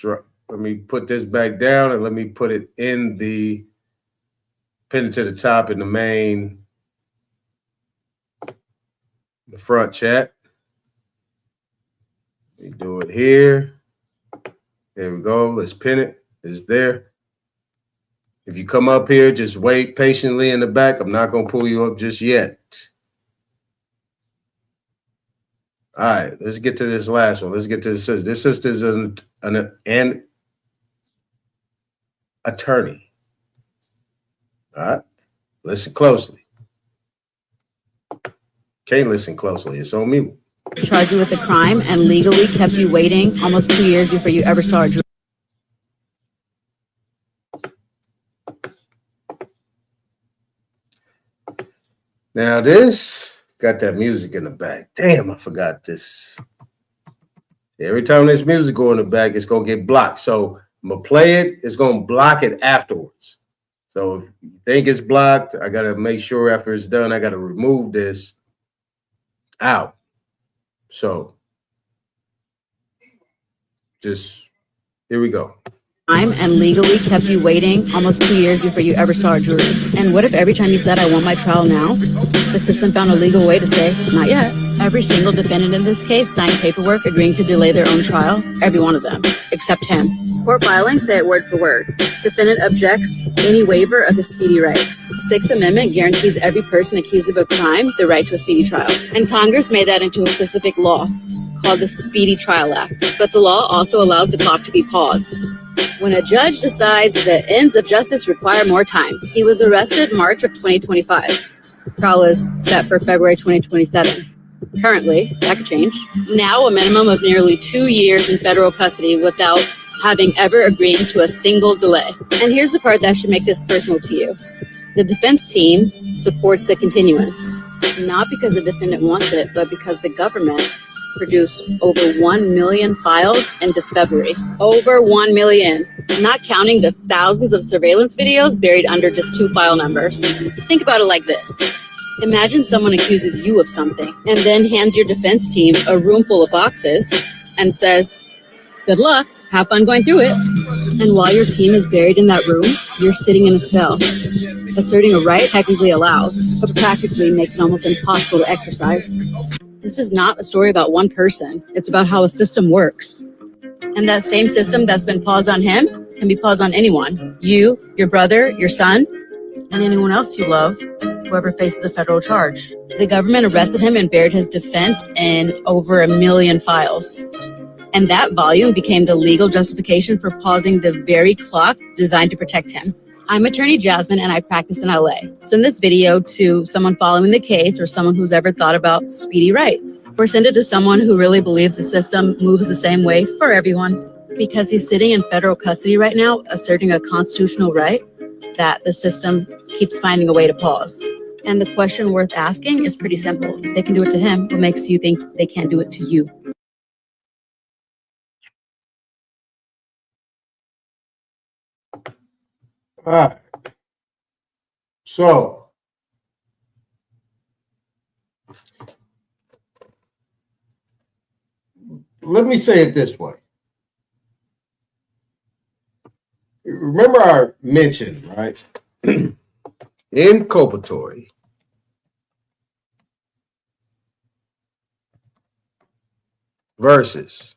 Let me put this back down and let me put it in the pin it to the top in the main, the front chat. We do it here. There we go. Let's pin it. It's there. If you come up here, just wait patiently in the back. I'm not going to pull you up just yet. All right, let's get to this last one. Let's get to this. This sister is an attorney. All right, listen closely. Can't listen closely. It's on me. Charged you with a crime and legally kept you waiting almost 2 years before you ever saw a jury. Now this got that music in the back. Damn, I forgot this. Every time this music go in the back, it's gonna get blocked. So I'm gonna play it. It's gonna block it afterwards. So if you think it's blocked, I gotta make sure after it's done, I gotta remove this out. So just here we go. And legally kept you waiting almost 2 years before you ever saw a jury. And what if every time you said, I want my trial now, the system found a legal way to say, not yet. Every single defendant in this case signed paperwork agreeing to delay their own trial, every one of them, except him. Court filings say it word for word. Defendant objects any waiver of his speedy rights. The Sixth Amendment guarantees every person accused of a crime the right to a speedy trial. And Congress made that into a specific law called the Speedy Trial Act. But the law also allows the clock to be paused when a judge decides the ends of justice require more time. He was arrested March of 2025. Trial is set for February 2027. Currently, that could change. Now a minimum of nearly 2 years in federal custody without having ever agreed to a single delay. And here's the part that should make this personal to you. The defense team supports the continuance, not because the defendant wants it, but because the government produced over 1 million files in discovery. Over 1 million, not counting the thousands of surveillance videos buried under just 2 file numbers. Think about it like this. Imagine someone accuses you of something and then hands your defense team a room full of boxes and says, good luck, have fun going through it. And while your team is buried in that room, you're sitting in a cell. Asserting a right technically allows, but practically makes it almost impossible to exercise. This is not a story about one person. It's about how a system works. And that same system that's been paused on him can be paused on anyone. You, your brother, your son, and anyone else you love. whoever faces a federal charge. The government arrested him and buried his defense in over 1 million files. And that volume became the legal justification for pausing the very clock designed to protect him. I'm attorney Jasmine and I practice in LA. Send this video to someone following the case or someone who's ever thought about speedy rights. Or send it to someone who really believes the system moves the same way for everyone. Because he's sitting in federal custody right now, asserting a constitutional right that the system keeps finding a way to pause. And the question worth asking is pretty simple. If they can do it to him, what makes you think they can't do it to you? All right. So, let me say it this way. Remember I mentioned, right? Inculpatory versus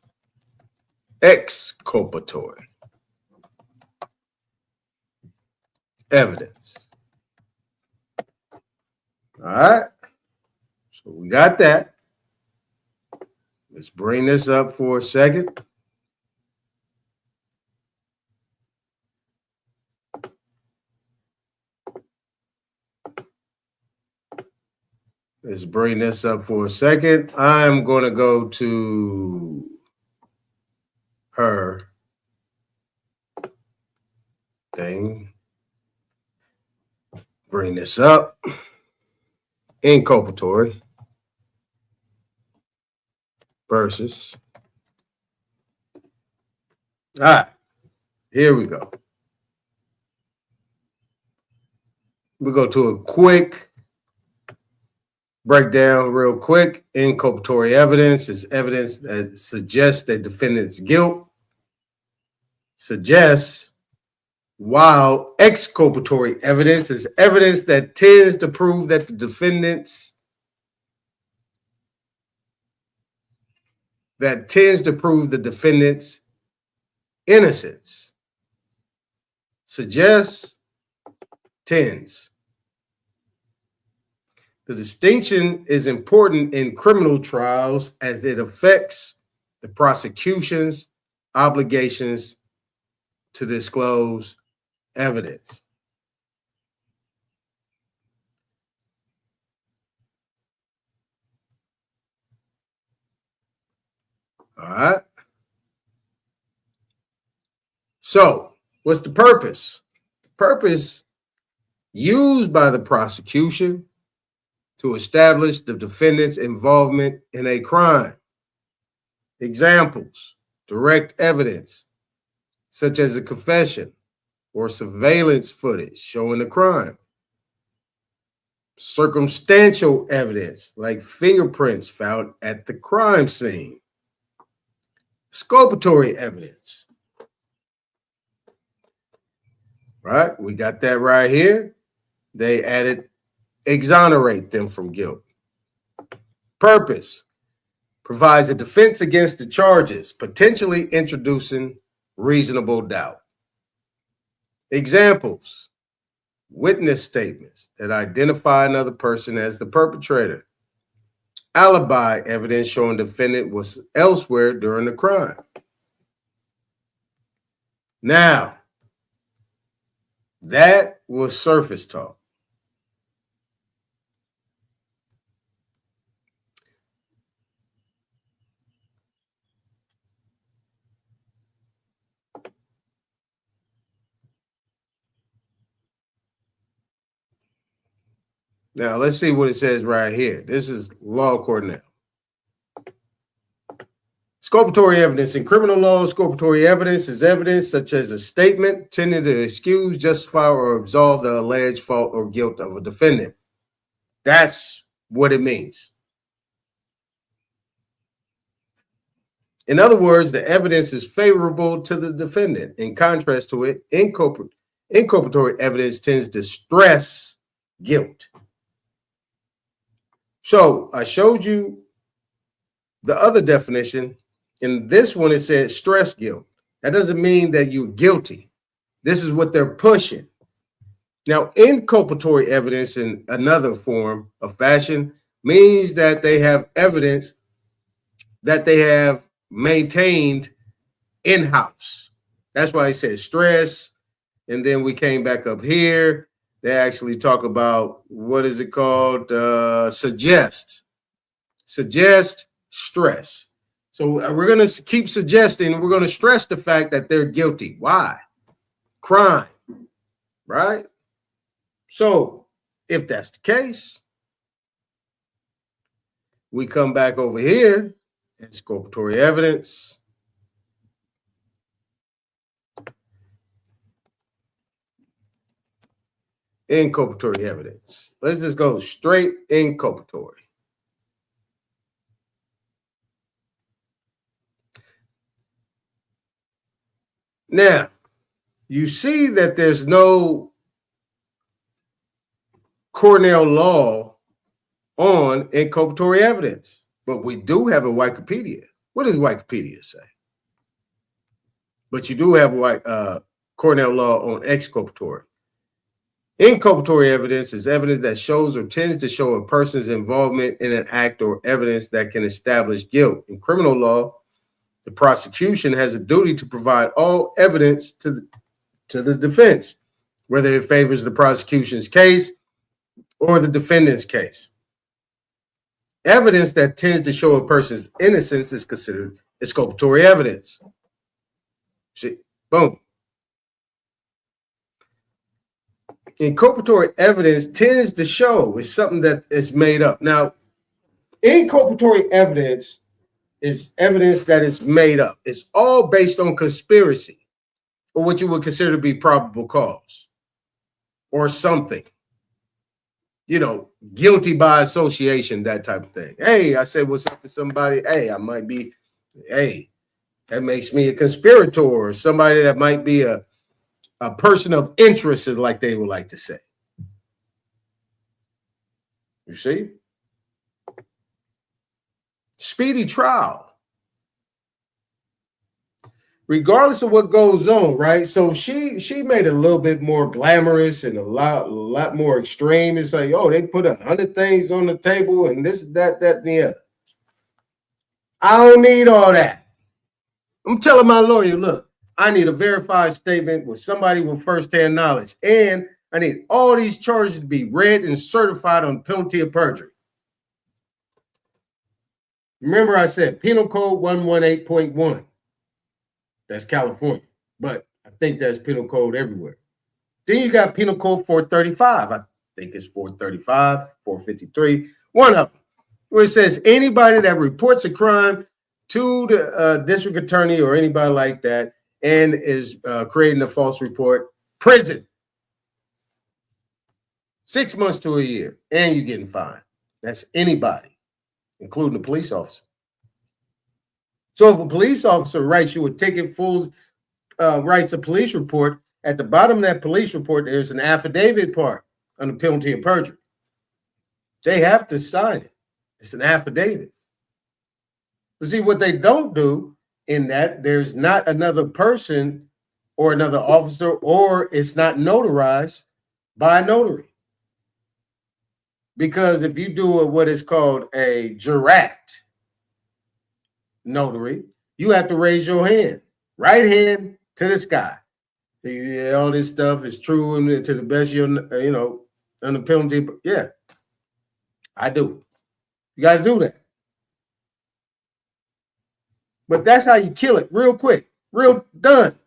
exculpatory evidence. All right. So we got that. Let's bring this up for a second. Let's bring this up for a second. I'm going to go to her thing. Bring this up. Inculpatory versus. All right. Here we go. We go to a quick breakdown real quick. Inculpatory evidence is evidence that suggests the defendant's guilt. Suggests, while exculpatory evidence is evidence that tends to prove that the defendant's innocence. Suggests, tends. The distinction is important in criminal trials as it affects the prosecution's obligations to disclose evidence. All right. So, what's the purpose? The purpose used by the prosecution to establish the defendant's involvement in a crime. Examples: direct evidence, such as a confession or surveillance footage showing the crime. Circumstantial evidence, like fingerprints found at the crime scene. Exculpatory evidence. Right? We got that right here. They added exonerate them from guilt. Purpose: provides a defense against the charges, potentially introducing reasonable doubt. Examples: witness statements that identify another person as the perpetrator. Alibi evidence showing defendant was elsewhere during the crime. Now, that was surface talk. Now, let's see what it says right here. This is Law Cornell. Exculpatory evidence. In criminal law, exculpatory evidence is evidence such as a statement tending to excuse, justify, or absolve the alleged fault or guilt of a defendant. That's what it means. In other words, the evidence is favorable to the defendant. In contrast to it, inculpatory evidence tends to stress guilt. So I showed you the other definition. In this one, it said stress guilt. That doesn't mean that you're guilty. This is what they're pushing. Now, inculpatory evidence in another form of fashion means that they have evidence that they have maintained in-house. That's why it says stress. And then we came back up here. They actually talk about, what is it called? Suggest, stress. So we're going to keep suggesting, we're going to stress the fact that they're guilty. Why? Crime, right? So if that's the case, we come back over here, exculpatory evidence. Inculpatory evidence. Let's just go straight inculpatory. Now, you see that there's no Cornell law on inculpatory evidence, but we do have a Wikipedia. What does Wikipedia say? But you do have a Cornell law on exculpatory. Inculpatory evidence is evidence that shows or tends to show a person's involvement in an act or evidence that can establish guilt. In criminal law, the prosecution has a duty to provide all evidence to the defense, whether it favors the prosecution's case or the defendant's case. Evidence that tends to show a person's innocence is considered exculpatory evidence. See, boom. Inculpatory evidence tends to show is something that is made up. Now, inculpatory evidence is evidence that is made up. It's all based on conspiracy or what you would consider to be probable cause or something. You know, guilty by association, that type of thing. Hey, I said what's up to somebody. Hey, I might be, hey, that makes me a conspirator or somebody that might be a person of interest, is like they would like to say. You see? Speedy trial. Regardless of what goes on, right? So she made it a little bit more glamorous and a lot more extreme. It's like, oh, they put 100 things on the table and this, that, and the other. I don't need all that. I'm telling my lawyer, look, I need a verified statement with somebody with firsthand knowledge. And I need all these charges to be read and certified on penalty of perjury. Remember I said Penal Code 118.1. That's California. But I think that's Penal Code everywhere. Then you got Penal Code 435. I think it's 435, 453. One of them, where it says anybody that reports a crime to the district attorney or anybody like that and is creating a false report, prison. 6 months to a year, and you're getting fined. That's anybody, including the police officer. So if a police officer writes you a ticket, writes a police report, at the bottom of that police report, there's an affidavit part on the penalty of perjury. They have to sign it. It's an affidavit. But see, what they don't do in that, there's not another person or another officer, or it's not notarized by a notary. Because if you do what is called a direct notary, you have to raise your hand, right hand to the sky. Yeah, all this stuff is true and to the best of your, on the penalty. Yeah, I do. You got to do that. But that's how you kill it real quick, real done.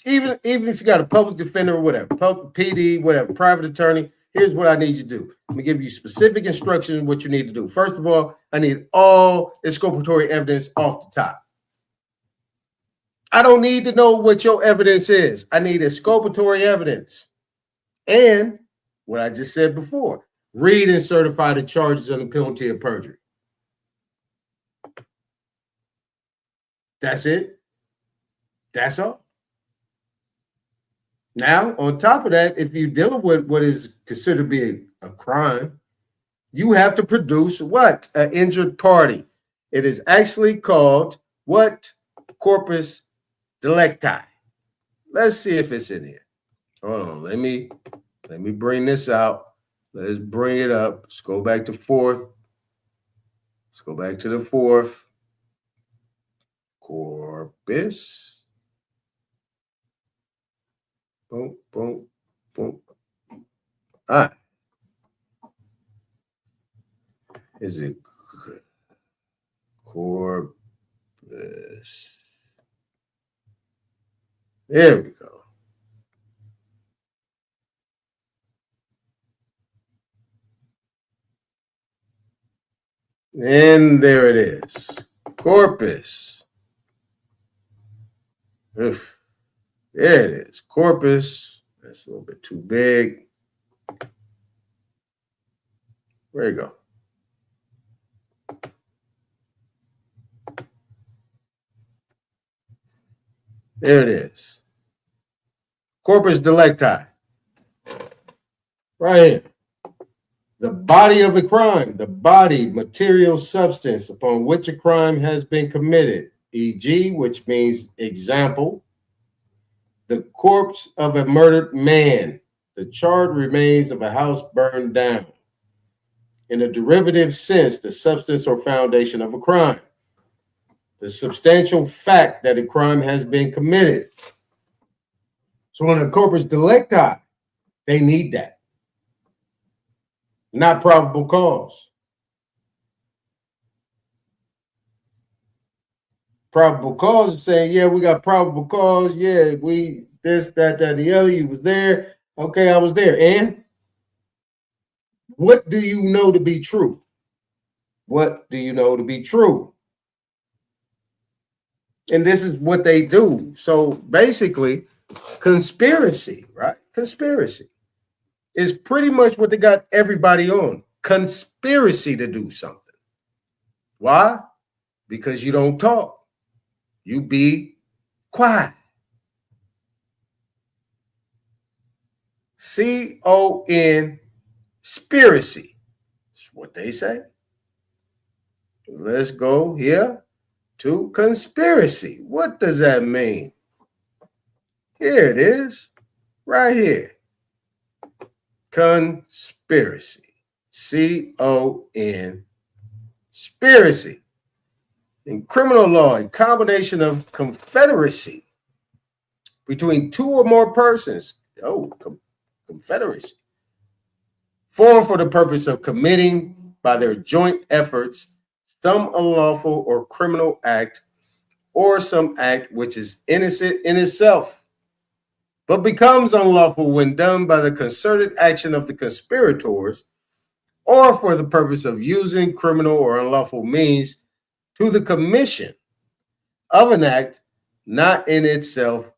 Even if you got a public defender or whatever, public PD, whatever, private attorney, here's what I need you to do. Let me give you specific instructions what you need to do. First of all, I need all exculpatory evidence off the top. I don't need to know what your evidence is. I need exculpatory evidence. And what I just said before, read and certify the charges on the penalty of perjury. That's it. That's all. Now, on top of that, if you're dealing with what is considered to be a crime, you have to produce what? An injured party. It is actually called what? Corpus delicti. Let's see if it's in here. Hold on. Let me bring this out. Let's bring it up. Let's go back to fourth. Let's go back to the fourth. Corpus. Boom, boom, boom. All right. Is it corpus? There we go. And there it is. Corpus. Oof. There it is. Corpus. That's a little bit too big. There you go. There it is. Corpus delicti. Right here. The body of a crime, the body, material substance upon which a crime has been committed, e.g., which means example, the corpse of a murdered man, the charred remains of a house burned down. In a derivative sense, the substance or foundation of a crime, the substantial fact that a crime has been committed. So in a corpus delicti, they need that. Not probable cause. Probable cause is saying, yeah, we got probable cause. Yeah, we this, that, the other. You was there. Okay, I was there. And what do you know to be true? What do you know to be true? And this is what they do. So basically, conspiracy, right? Conspiracy is pretty much what they got everybody on. Conspiracy to do something. Why? Because you don't talk. You be quiet. C-O-N, spiracy. That's what they say. Let's go here to conspiracy. What does that mean? Here it is, right here. Conspiracy. C-O-N, spiracy. In criminal law, a combination of confederacy between two or more persons, confederacy, formed for the purpose of committing by their joint efforts some unlawful or criminal act or some act which is innocent in itself, but becomes unlawful when done by the concerted action of the conspirators or for the purpose of using criminal or unlawful means to the commission of an act not in itself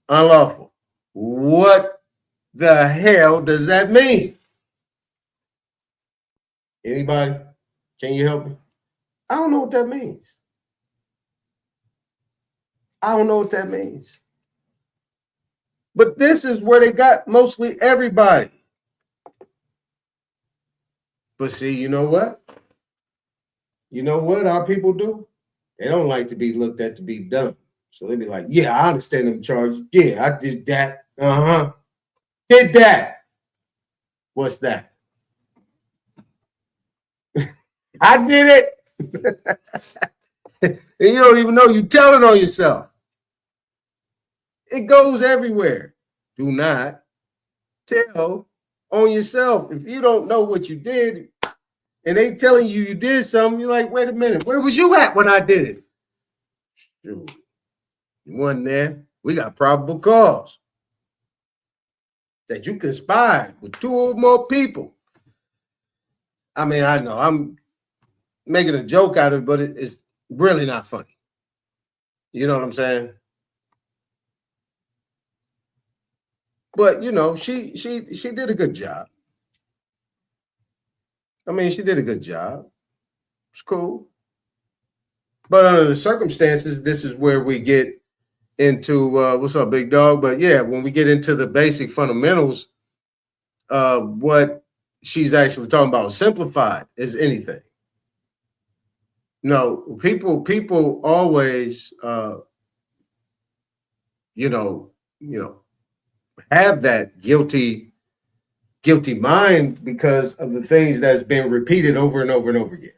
unlawful. What the hell does that mean? Anybody? Can you help me? I don't know what that means. I don't know what that means. But this is where they got mostly everybody. But see, you know what? You know what our people do? They don't like to be looked at to be dumb. So they be like, yeah, I understand them charges. Yeah, I did that. Did that. What's that? I did it. And you don't even know you telling on yourself. It goes everywhere. Do not tell on yourself. If you don't know what you did and they telling you did something, you're like, wait a minute, where was you at when I did it? Shoot. You wasn't there. We got probable cause that you conspired with two or more people. I mean, I know I'm making a joke out of it, but it's really not funny. You know what I'm saying? But you know, she did a good job. I mean, she did a good job. It's cool. But under the circumstances, this is where we get into what's up, big dog? But yeah, when we get into the basic fundamentals of what she's actually talking about, simplified as anything. No, people always, have that guilty mind because of the things that's been repeated over and over and over again.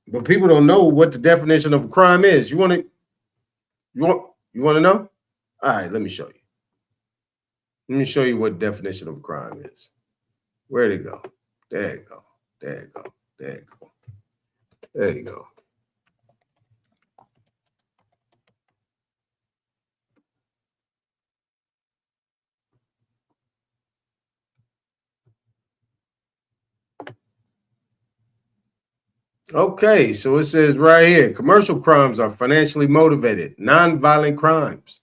But people don't know what the definition of a crime is. You want to know? All right, let me show you. Let me show you what definition of a crime is. Where'd it go? There you go. There you go. There you go. There you go. Okay, so it says right here, commercial crimes are financially motivated, nonviolent crimes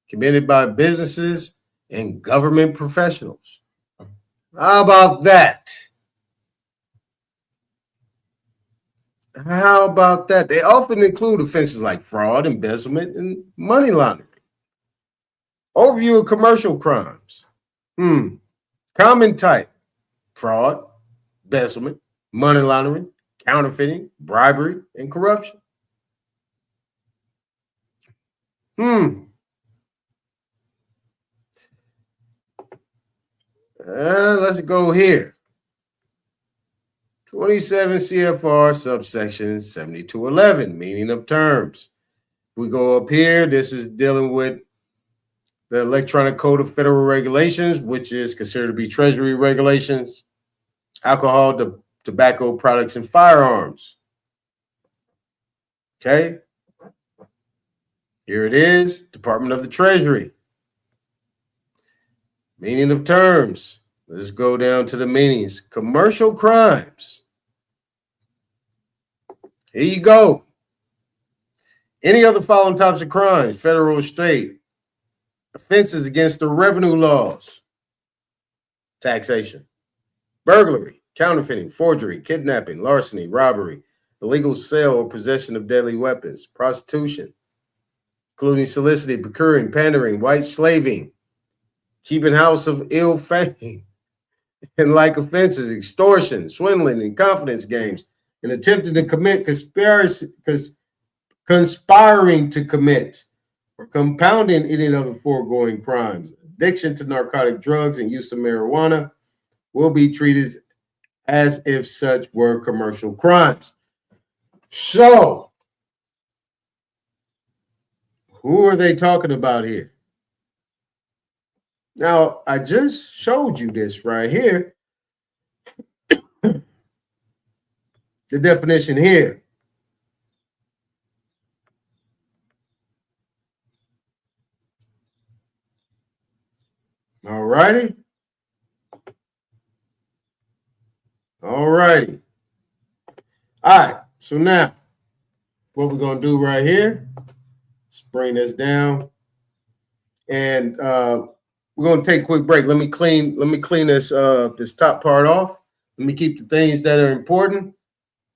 committed by businesses and government professionals. How about that? How about that? They often include offenses like fraud, embezzlement, and money laundering. Overview of commercial crimes. Common type: fraud, embezzlement, money laundering, counterfeiting, bribery, and corruption. Let's go here. 27 CFR subsection 7211, meaning of terms. If we go up here, this is dealing with the Electronic Code of Federal Regulations, which is considered to be Treasury regulations, alcohol, tobacco products, and firearms. Okay. Here it is, Department of the Treasury. Meaning of terms. Let's go down to the meanings. Commercial crimes. Here you go. Any of the following types of crimes, federal or state: offenses against the revenue laws, taxation, burglary, counterfeiting, forgery, kidnapping, larceny, robbery, illegal sale or possession of deadly weapons, prostitution, including soliciting, procuring, pandering, white slaving, keeping house of ill fame, and like offenses, extortion, swindling, and confidence games, and attempting to commit conspiring to commit or compounding any of the foregoing crimes. Addiction to narcotic drugs and use of marijuana will be treated as if such were commercial crimes. So, who are they talking about here? Now, I just showed you this right here. The definition here. All righty. All righty. All right. So now, what we're going to do right here, let's bring this down. And we're going to take a quick break. Let me clean this this top part off. Let me keep the things that are important.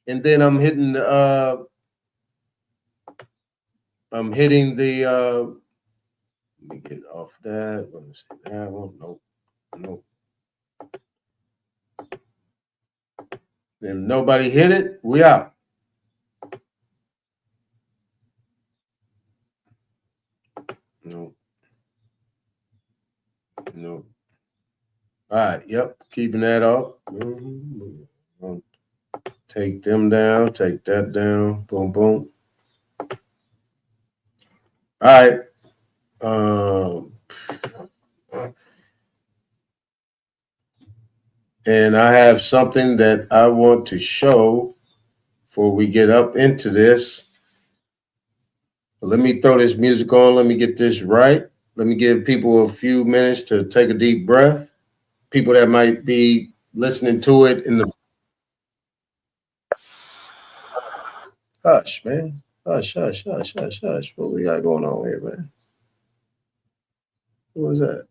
And then I'm hitting the let me get off that. Let me see that one. Nope. If nobody hit it, we out. No. All right. Yep. Keeping that up. Take them down. Take that down. Boom, boom. All right. And I have something that I want to show before we get up into this. Let me throw this music on. Let me get this right. Let me give people a few minutes to take a deep breath. People that might be listening to it in the... Hush, man. Hush. What we got going on here, man? What was that?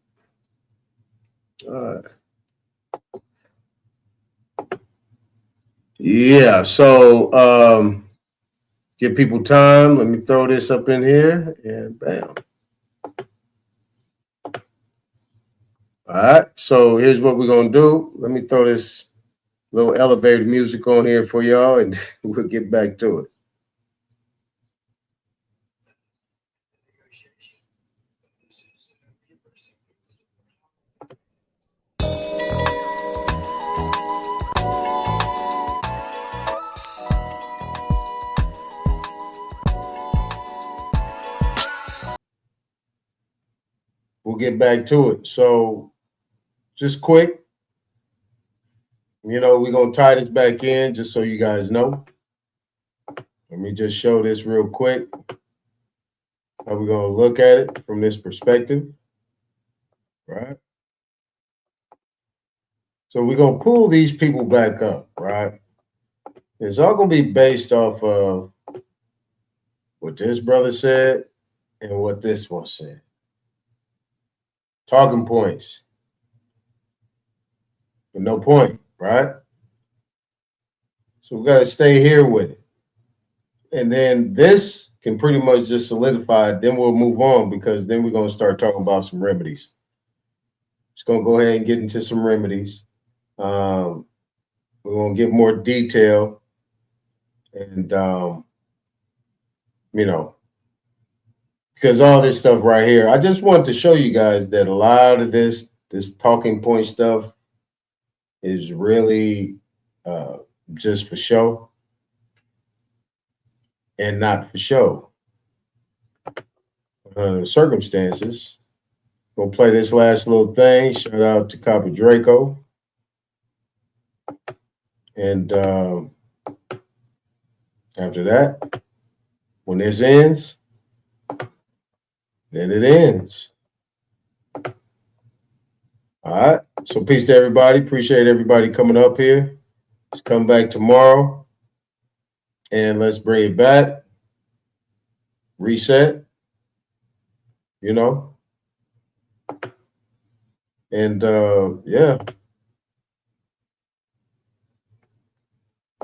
All right. Yeah, so give people time. Let me throw this up in here and bam. All right, so here's what we're gonna do. Let me throw this little elevator music on here for y'all and we'll get back to it. get back to it. So just quick, we're going to tie this back in just so you guys know. Let me just show this real quick. How we're going to look at it from this perspective, right? So we're going to pull these people back up, right? It's all going to be based off of what this brother said and what this one said. Talking points. But no point, right? So we got to stay here with it. And then this can pretty much just solidify it. Then we'll move on because then we're going to start talking about some remedies. Just going to go ahead and get into some remedies. We're going to give more detail and, because all this stuff right here, I just want to show you guys that a lot of this talking point stuff is really just for show and not for show. Circumstances. Gonna play this last little thing. Shout out to Copper Draco. And after that, when this ends, then it ends. All right. So peace to everybody. Appreciate everybody coming up here. Let's come back tomorrow. And let's bring it back. Reset. And yeah.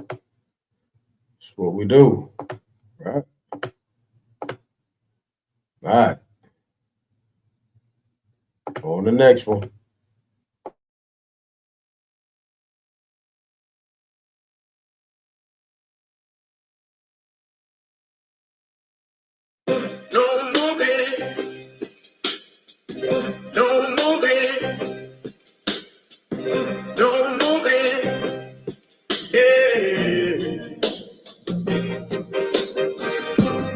That's what we do. Right? All right. On the next one. Don't move it. Don't move it. Don't move it. Yeah.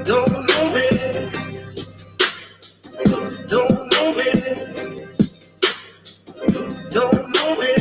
Don't move it. Don't move it. Don't move it.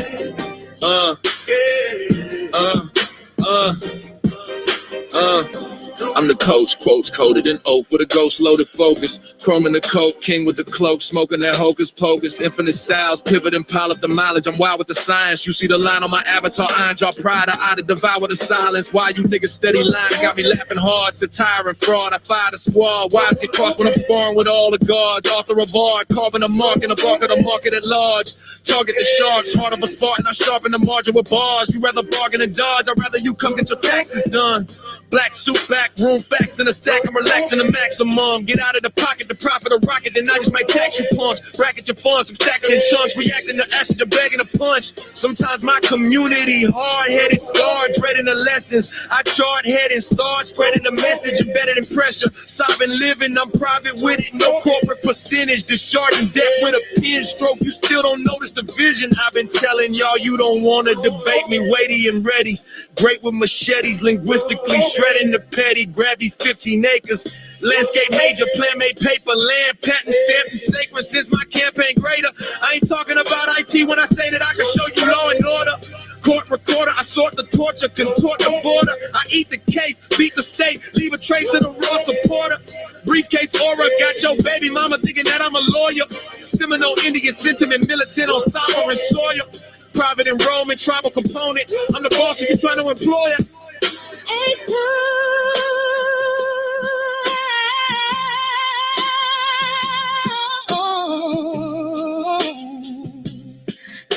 I'm the coach, quotes coded in oath with a ghost loaded focus. Chrome in the coat, king with the cloak, smoking that hocus pocus. Infinite styles, pivot and pile up the mileage. I'm wild with the science. You see the line on my avatar, iron jaw pride. I to devour the silence. Why you niggas steady lying? Got me laughing hard, satire and fraud. I fire the squad. Wives get crossed when I'm sparring with all the guards. Author of art, carving a mark in the bark of the market at large. Target the sharks, heart of a Spartan. I sharpen the margin with bars. You rather bargain and dodge. I'd rather you come get your taxes done. Black suit, back room, facts in a stack. I'm relaxing the maximum. Get out of the pocket, the profit of rocket. Then I just might tax you punch. Bracket your funds, I'm stacking in chunks. Reacting to actions, you're begging to punch. Sometimes my community, hard-headed, scarred, dreading the lessons. I chart head and start spreading the message, embedded in pressure. Sobbing living, I'm private with it, no corporate percentage. Discharging debt with a pen stroke. You still don't notice the vision. I've been telling y'all you don't want to debate me. Weighty and ready. Great with machetes, linguistically shredding the petty. Grab these 15 acres. Landscape major, plan made paper. Land patent stamped and sacred since my campaign greater. I ain't talking about Ice-T when I say that I can show you law and order. Court recorder, I sort the torture, contort the border. I eat the case, beat the state, leave a trace of the raw supporter. Briefcase aura, got your baby mama thinking that I'm a lawyer. Seminole Indian sentiment, militant on sovereign soil. Private enrollment, tribal component. I'm the boss, you trying to employ it.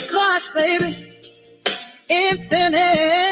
Clutch, baby, infinite.